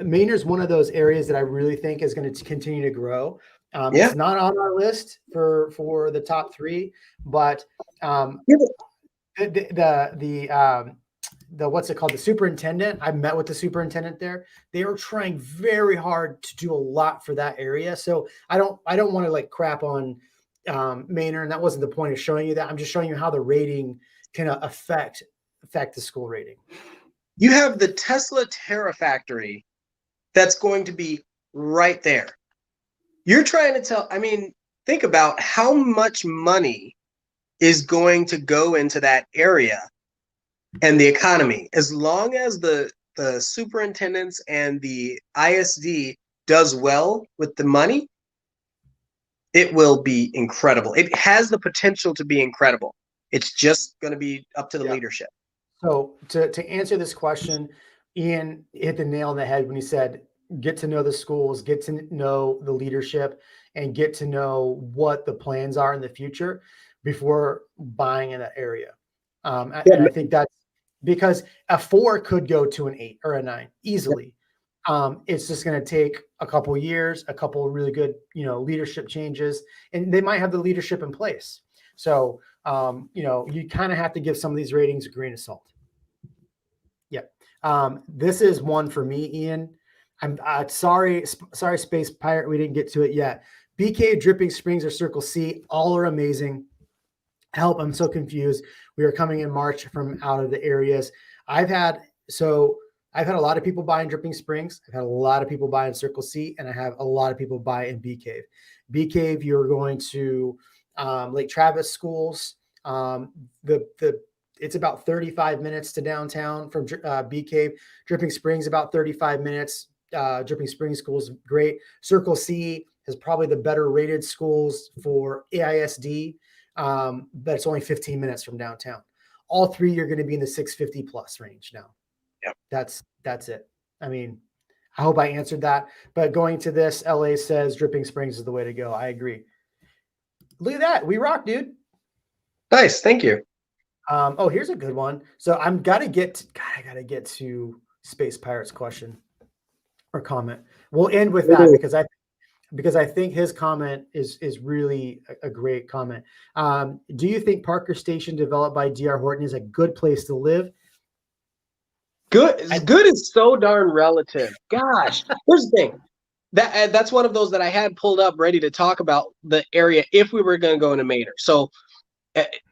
Maynard's one of those areas that I really think is going to continue to grow. It's not on our list for the top 3, but the what's it called? The superintendent. I met with the superintendent there. They are trying very hard to do a lot for that area. So I don't want to like crap on Maynard, and that wasn't the point of showing you that. I'm just showing you how the rating can affect the school rating. You have the Tesla Terrafactory that's going to be right there. You're trying to tell, I mean, think about how much money is going to go into that area and the economy. As long as the superintendents and the ISD does well with the money, it will be incredible. It has the potential to be incredible. It's just going to be up to the leadership. So to answer this question, Ian hit the nail on the head when he said, get to know the schools, get to know the leadership, and get to know what the plans are in the future before buying in that area. And I think that's because a 4 could go to an 8 or a 9 easily. It's just going to take a couple of years, a couple of really good, leadership changes, and they might have the leadership in place. So, you kind of have to give some of these ratings a grain of salt. Yeah. This is one for me, Ian. I'm sorry, Space Pirate, we didn't get to it yet. BK, Dripping Springs, or Circle C, all are amazing. Help, I'm so confused. We are coming in March from out of the areas. I've had a lot of people buy in Dripping Springs. I've had a lot of people buy in Circle C, and I have a lot of people buy in Bee Cave. Bee Cave, you're going to Lake Travis schools. It's about 35 minutes to downtown from Bee Cave. Dripping Springs, about 35 minutes. Dripping Springs schools, great. Circle C is probably the better rated schools for AISD, but it's only 15 minutes from downtown. All 3 are going to be in the 650 plus range now. Yep. That's it. I mean, I hope I answered that. But going to this, LA says Dripping Springs is the way to go. I agree. Look at that. We rock, dude. Nice. Thank you. Here's a good one. So I gotta get to Space Pirate's question or comment. We'll end with that because I think his comment is really a great comment. Do you think Parker Station developed by D.R. Horton is a good place to live? Good is so darn relative. Gosh, here's the thing. That's one of those that I had pulled up ready to talk about the area if we were going to go into Maynard. So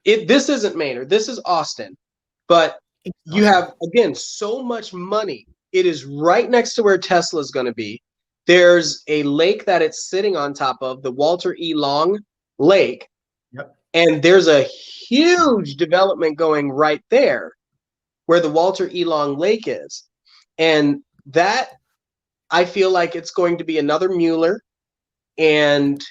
this isn't Maynard. This is Austin. But you have, again, so much money. It is right next to where Tesla is going to be. There's a lake that it's sitting on top of, the Walter E. Long Lake. Yep. And there's a huge development going right there where the Walter E. Long Lake is. And that, I feel like it's going to be another Mueller. And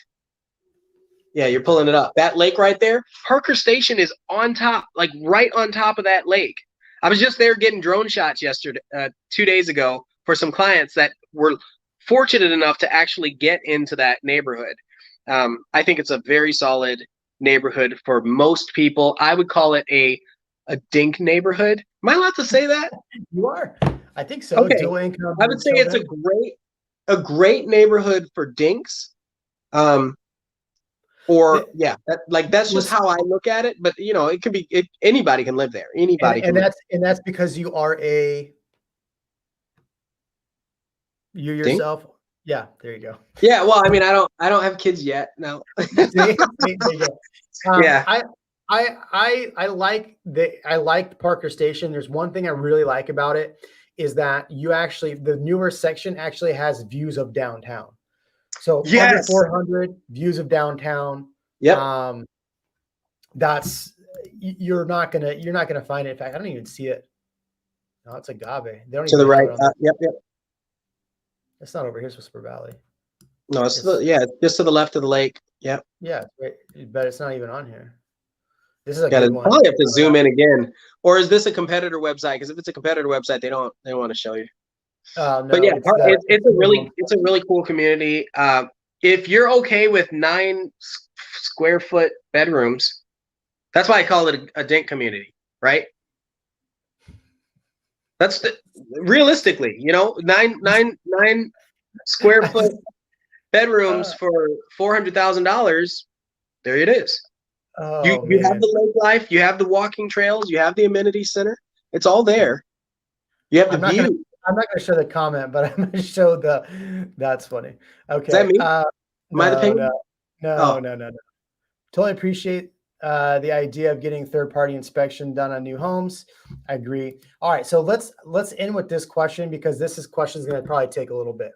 yeah, you're pulling it up. That lake right there, Parker Station is on top, like right on top of that lake. I was just there getting drone shots 2 days ago for some clients that were fortunate enough to actually get into that neighborhood. I think it's a very solid neighborhood for most people. I would call it a dink neighborhood. Am I allowed to say that? You are. I think so. Okay. Dual income. I would say it's a great neighborhood for dinks. That's just how I look at it. But it could be anybody can live there. Anybody can live. And that's because you are you yourself. Dink? Yeah, there you go. Yeah, well, I mean, I don't have kids yet. No. There you go. Yeah. I like Parker Station. There's one thing I really like about it is that the newer section actually has views of downtown. So under 400 views of downtown. Yep. That's you're not gonna find it. In fact, I don't even see it. No, it's agave. They don't to even the right. Yep. It's not over here. It's Whisper Valley. No, it's just to the left of the lake. Yep. Yeah, right. But it's not even on here. This is a Gotta good one. probably have to zoom in again. Or is this a competitor website? Because if it's a competitor website, they don't want to show you. No, But yeah, it's a home. really cool community. If you're okay with 9 square foot bedrooms, that's why I call it a dink community, right? That's realistically, you know, nine square foot bedrooms for $400,000. There it is. Oh, you have the lake life, you have the walking trails, you have the amenity center. It's all there. You have the view. I'm not going to show the comment, but I'm going to show the. That's funny. Okay. Is that me? Am I the penguin? No. Totally appreciate the idea of getting third-party inspection done on new homes. I agree. All right, so let's end with this question, because this question is going to probably take a little bit.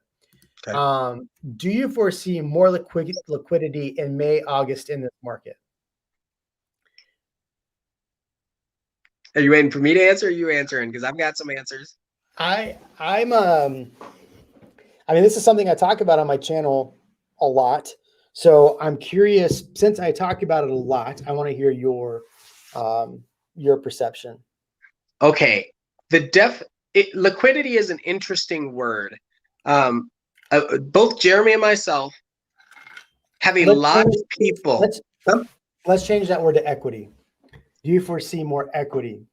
Okay. Do you foresee more liquidity in May, August in this market? Are you waiting for me to answer, or are you answering? Because I've got some answers. I mean, this is something I talk about on my channel a lot. So I'm curious, since I talk about it a lot, I want to hear your perception. Okay. Liquidity is an interesting word. Both Jeremy and myself have a lot of people. Let's change that word to equity. Do you foresee more equity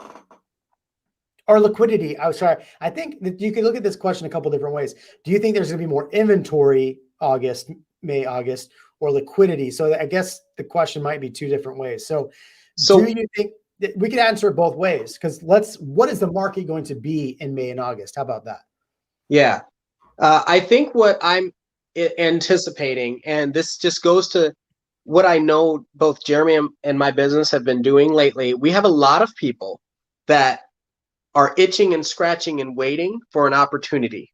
or liquidity? I'm sorry. I think that you can look at this question a couple different ways. Do you think there's going to be more inventory May, August, or liquidity? So I guess the question might be two different ways. So do you think that we can answer it both ways? Because what is the market going to be in May and August? How about that? Yeah. I think what I'm anticipating, and this just goes to what I know both Jeremy and my business have been doing lately, we have a lot of people that are itching and scratching and waiting for an opportunity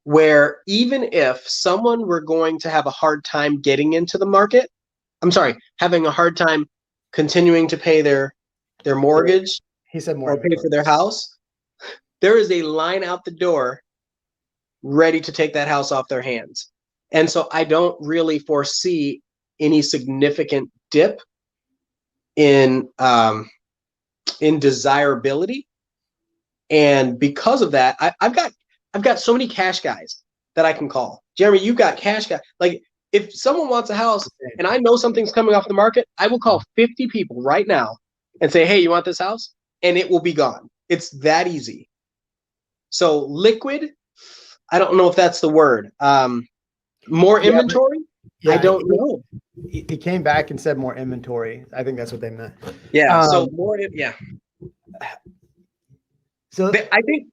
where even if someone were going to have a hard time getting into the market, having a hard time continuing to pay their mortgage, he said more, or pay for their house, there is a line out the door ready to take that house off their hands. And so I don't really foresee any significant dip in desirability. And because of that, I've got so many cash guys that I can call. Jeremy, you've got cash guys. Like, if someone wants a house and I know something's coming off the market, I will call 50 people right now and say, hey, you want this house? And it will be gone. It's that easy. So liquid, I don't know if that's the word. More inventory? I don't know. He came back and said more inventory. I think that's what they meant. Yeah. So more. Yeah. So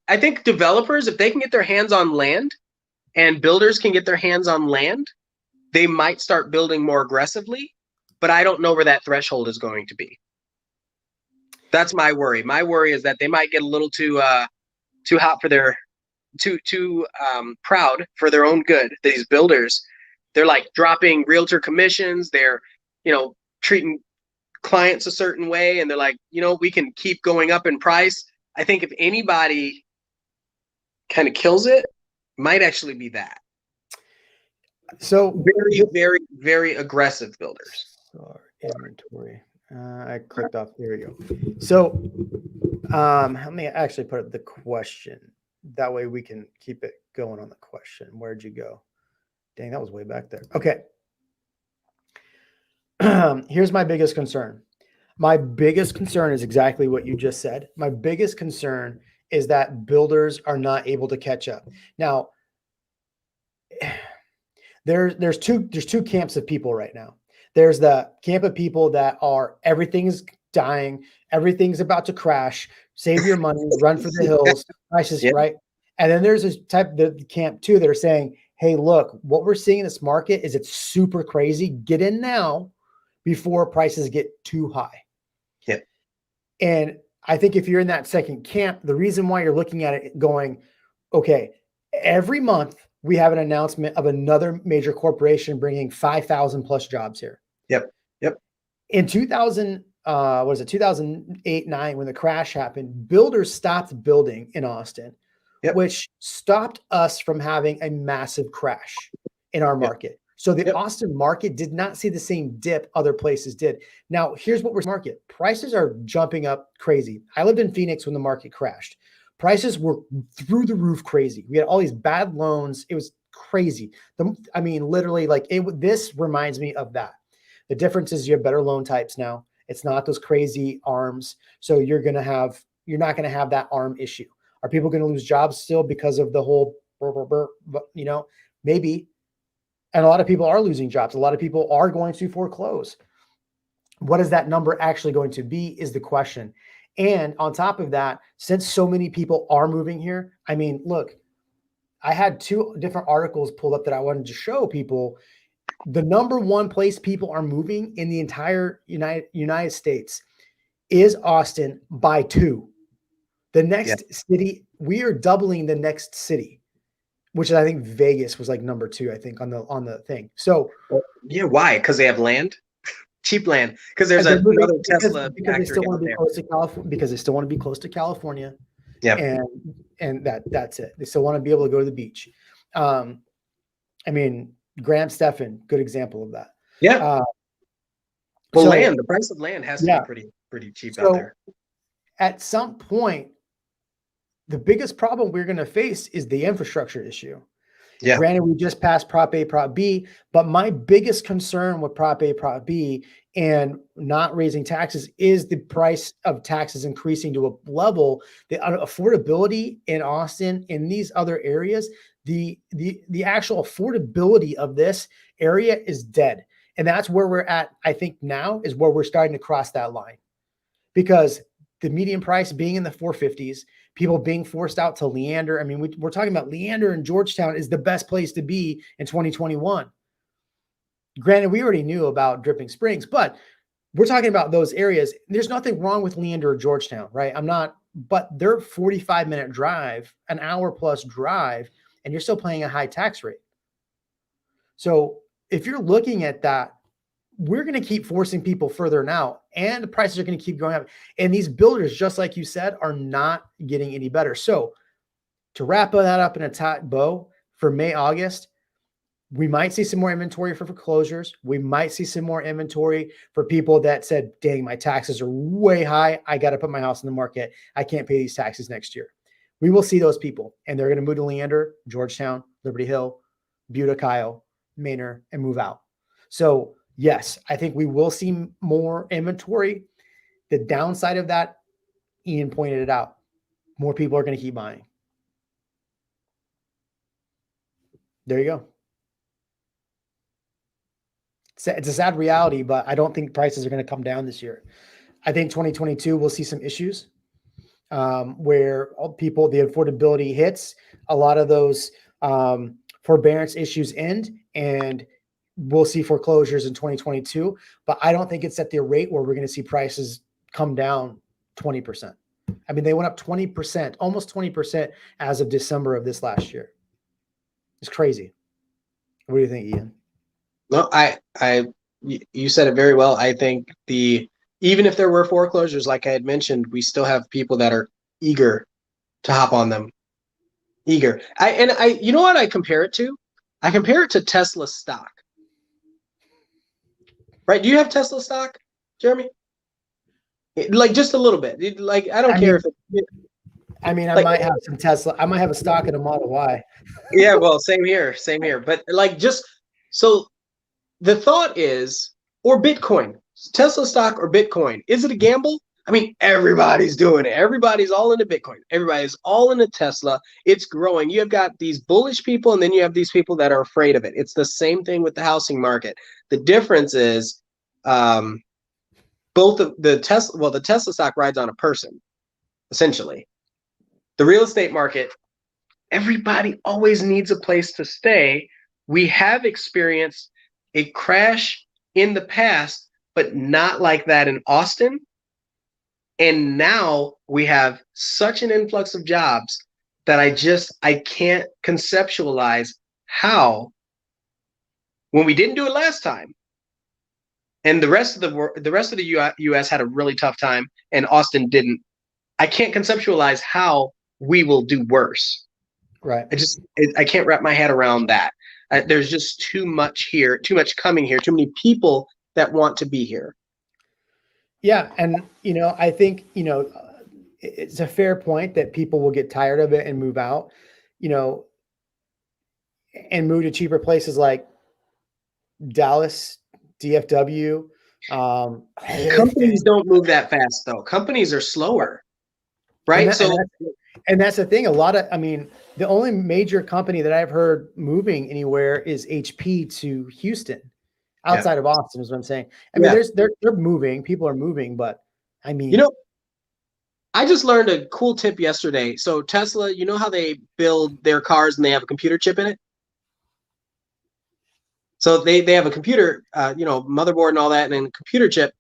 I think developers, if they can get their hands on land, and builders can get their hands on land, they might start building more aggressively. But I don't know where that threshold is going to be. That's my worry. My worry is that they might get a little too hot for their too proud for their own good. These builders, they're like dropping realtor commissions. They're, treating clients a certain way, and they're like, we can keep going up in price. I think if anybody kind of kills it, might actually be that. So very, very, very aggressive builders. Inventory. I clicked off. There we go. So let me actually put up the question. That way we can keep it going on the question. Where'd you go? Dang, that was way back there. Okay. Here's my biggest concern. My biggest concern is exactly what you just said. My biggest concern is that builders are not able to catch up. Now, there's two camps of people right now. There's the camp of people that are everything's dying, everything's about to crash, save your money, run for the hills, prices, right? And then there's this type of camp too that are saying, hey, look, what we're seeing in this market is it's super crazy. Get in now before prices get too high. Yep. And I think if you're in that second camp, the reason why you're looking at it going, okay, every month we have an announcement of another major corporation bringing 5,000 plus jobs here. Yep. In 2008-9, when the crash happened, builders stopped building in Austin, which stopped us from having a massive crash in our market. So the Austin market did not see the same dip other places did. Now, here's what we're market. Prices are jumping up crazy. I lived in Phoenix when the market crashed. Prices were through the roof crazy. We had all these bad loans. It was crazy. I mean, literally, like this reminds me of that. The difference is you have better loan types now. It's not those crazy arms. So you're not going to have that arm issue. Are people going to lose jobs still because of the whole, maybe. And a lot of people are losing jobs. A lot of people are going to foreclose. What is that number actually going to be is the question. And on top of that, since so many people are moving here, I mean, look, I had 2 different articles pulled up that I wanted to show people. The number 1 place people are moving in the entire United States is Austin by 2. The next city, we are doubling the next city, which I think Vegas was like number 2, I think on the thing. So why? Because they have land, cheap land. Because there's another Tesla because they still want to be close to California. Because they still want to be close to California. Yeah, and that's it. They still want to be able to go to the beach. I mean, Graham Stephan, good example of that. Yeah. The price of land has to be pretty cheap out there. At some point, the biggest problem we're going to face is the infrastructure issue. Yeah. Granted, we just passed Prop A, Prop B, but my biggest concern with Prop A, Prop B and not raising taxes is the price of taxes increasing to a level, the affordability in Austin, in these other areas, the actual affordability of this area is dead. And that's where we're at, I think now is where we're starting to cross that line, because the median price being in the 450s, people being forced out to Leander. I mean, we're talking about Leander and Georgetown is the best place to be in 2021. Granted, we already knew about Dripping Springs, but we're talking about those areas. There's nothing wrong with Leander or Georgetown, right? But they're 45-minute drive, an hour plus drive, and you're still paying a high tax rate. So if you're looking at that, we're going to keep forcing people further now, and the prices are going to keep going up. And these builders, just like you said, are not getting any better. So to wrap that up in a tight bow for May, August, we might see some more inventory for foreclosures. We might see some more inventory for people that said, dang, my taxes are way high. I got to put my house in the market. I can't pay these taxes next year. We will see those people, and they're going to move to Leander, Georgetown, Liberty Hill, Buda, Kyle, Manor, and move out. So yes, I think we will see more inventory. The downside of that, Ian pointed it out, more people are going to keep buying. There you go. It's a sad reality, but I don't think prices are going to come down this year. I think 2022 we'll see some issues where people, the affordability hits, a lot of those forbearance issues end, and we'll see foreclosures in 2022, but I don't think it's at the rate where we're going to see prices come down 20%. I mean, they went up 20%, almost 20% as of December of this last year. It's crazy. What do you think, Ian? No, you said it very well. I think even if there were foreclosures, like I had mentioned, we still have people that are eager to hop on them. Eager. You know what I compare it to? I compare it to Tesla stock. Right? Do you have Tesla stock, Jeremy? Like just a little bit. Like I don't care if it. I mean, I might have some Tesla. I might have a stock in a Model Y. Yeah, well, same here. But like just so the thought is, or Bitcoin, Tesla stock or Bitcoin, is it a gamble? I mean, everybody's doing it. Everybody's all into Bitcoin. Everybody's all into Tesla. It's growing. You have got these bullish people, and then you have these people that are afraid of it. It's the same thing with the housing market. The difference is both of the Tesla stock rides on a person, essentially. The real estate market, everybody always needs a place to stay. We have experienced a crash in the past, but not like that in Austin. And now we have such an influx of jobs that I can't conceptualize how, when we didn't do it last time, and the rest of the U.S. had a really tough time, and Austin didn't. I can't conceptualize how we will do worse. Right. I can't wrap my head around that. There's just too much here, too much coming here, too many people that want to be here. Yeah, and I think it's a fair point that people will get tired of it and move out, and move to cheaper places like Dallas, DFW. Companies don't move that fast, though. Companies are slower, right? And that's the thing. The only major company that I've heard moving anywhere is HP to Houston, outside of Austin, is what I'm saying. I mean, they're moving. People are moving, but I mean, I just learned a cool tip yesterday. So Tesla, you know how they build their cars and they have a computer chip in it? So they have a computer, motherboard and all that, and then a computer chip.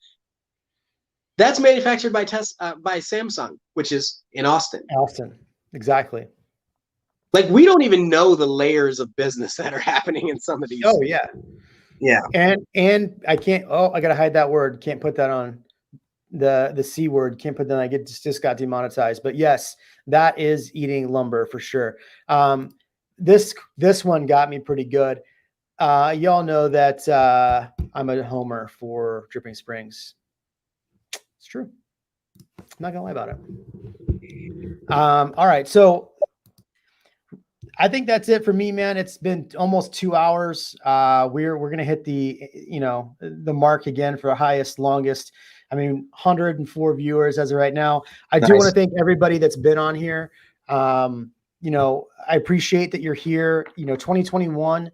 That's manufactured by Samsung, which is in Austin. Austin, exactly. Like, we don't even know the layers of business that are happening in some of these. Oh yeah, yeah. And I can't. Oh, I gotta hide that word. Can't put that on the C word. Can't put that. I just got demonetized. But yes, that is eating lumber for sure. This one got me pretty good. Y'all know that I'm a homer for Dripping Springs. It's true. I'm not gonna lie about it. All right, so I think that's it for me, man. It's been almost 2 hours. We're gonna hit the mark again for highest, longest. 104 viewers as of right now. I do want to thank everybody that's been on here. I appreciate that you're here. 2021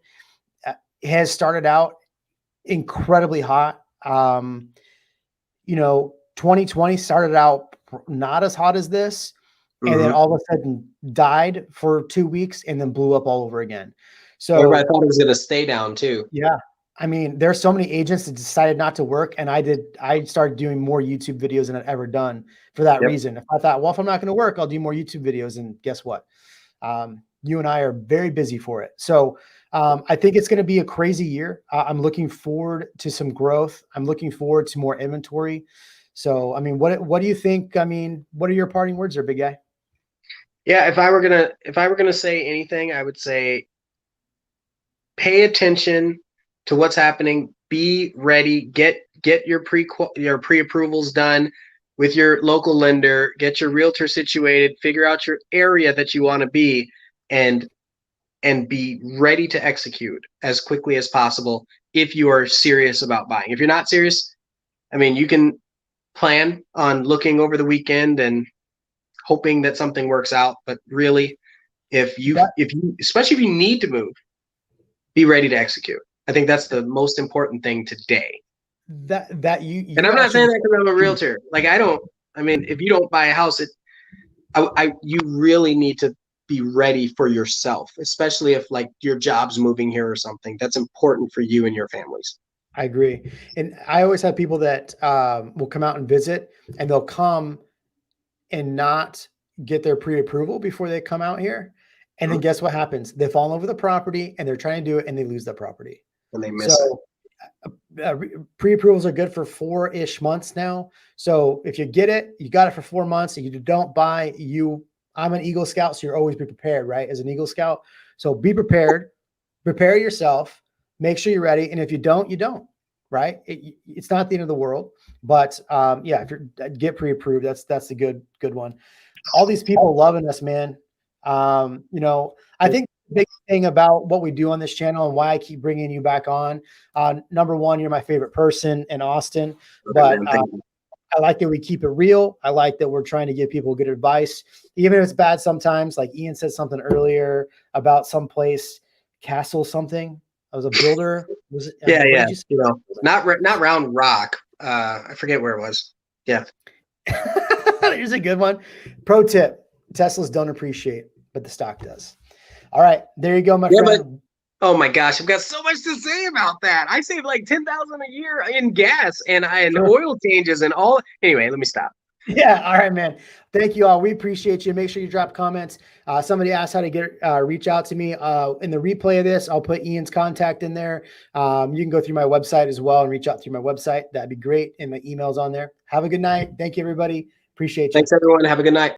has started out incredibly hot. 2020 started out not as hot as this, and then all of a sudden died for 2 weeks and then blew up all over again. So everybody thought it was going to stay down too. Yeah. There's so many agents that decided not to work, and I started doing more YouTube videos than I'd ever done for that reason. If I thought, well, if I'm not going to work, I'll do more YouTube videos, and guess what? You and I are very busy for it. So I think it's going to be a crazy year. I'm looking forward to some growth. I'm looking forward to more inventory. So, what do you think? What are your parting words there, big guy? Yeah, if I were gonna say anything, I would say pay attention to what's happening. Be ready. Get your pre-approvals done with your local lender. Get your realtor situated. Figure out your area that you want to be, and be ready to execute as quickly as possible if you are serious about buying. If you're not serious, you can plan on looking over the weekend and hoping that something works out. But really, if you especially if you need to move, be ready to execute. I think that's the most important thing today. And I'm not saying that because I'm a realtor. If you don't buy a house, you really need to be ready for yourself, especially if your job's moving here or something. That's important for you and your families. I agree. And I always have people that will come out and visit, and they'll come and not get their pre-approval before they come out here. And then guess what happens? They fall over the property and they're trying to do it and they lose the property. And they miss it. Pre-approvals are good for 4-ish months now. So if you get it, you got it for 4 months. If you don't buy, I'm an Eagle Scout, so you're always be prepared, right? As an Eagle Scout. So be prepared, prepare yourself, make sure you're ready. And if you don't, you don't, right? It's not the end of the world, but if you get pre-approved, that's a good one. All these people loving us, man. I think the big thing about what we do on this channel and why I keep bringing you back on, number one, you're my favorite person in Austin, but I like that we keep it real. I like that we're trying to give people good advice, even if it's bad sometimes. Like Ian said something earlier about someplace, Castle something. I was a builder. Was it? Yeah. Not Round Rock. I forget where it was. Yeah. Here's a good one. Pro tip: Teslas don't appreciate, but the stock does. All right, there you go, my friend. But, oh my gosh, I've got so much to say about that. I save like $10,000 a year in gas and oil changes and all. Anyway, let me stop. Yeah. All right, man. Thank you all. We appreciate you. Make sure you drop comments. Somebody asked how to reach out to me. In the replay of this, I'll put Ian's contact in there. You can go through my website as well and reach out through my website. That'd be great. And my email's on there. Have a good night. Thank you, everybody. Appreciate you. Thanks, everyone. Have a good night.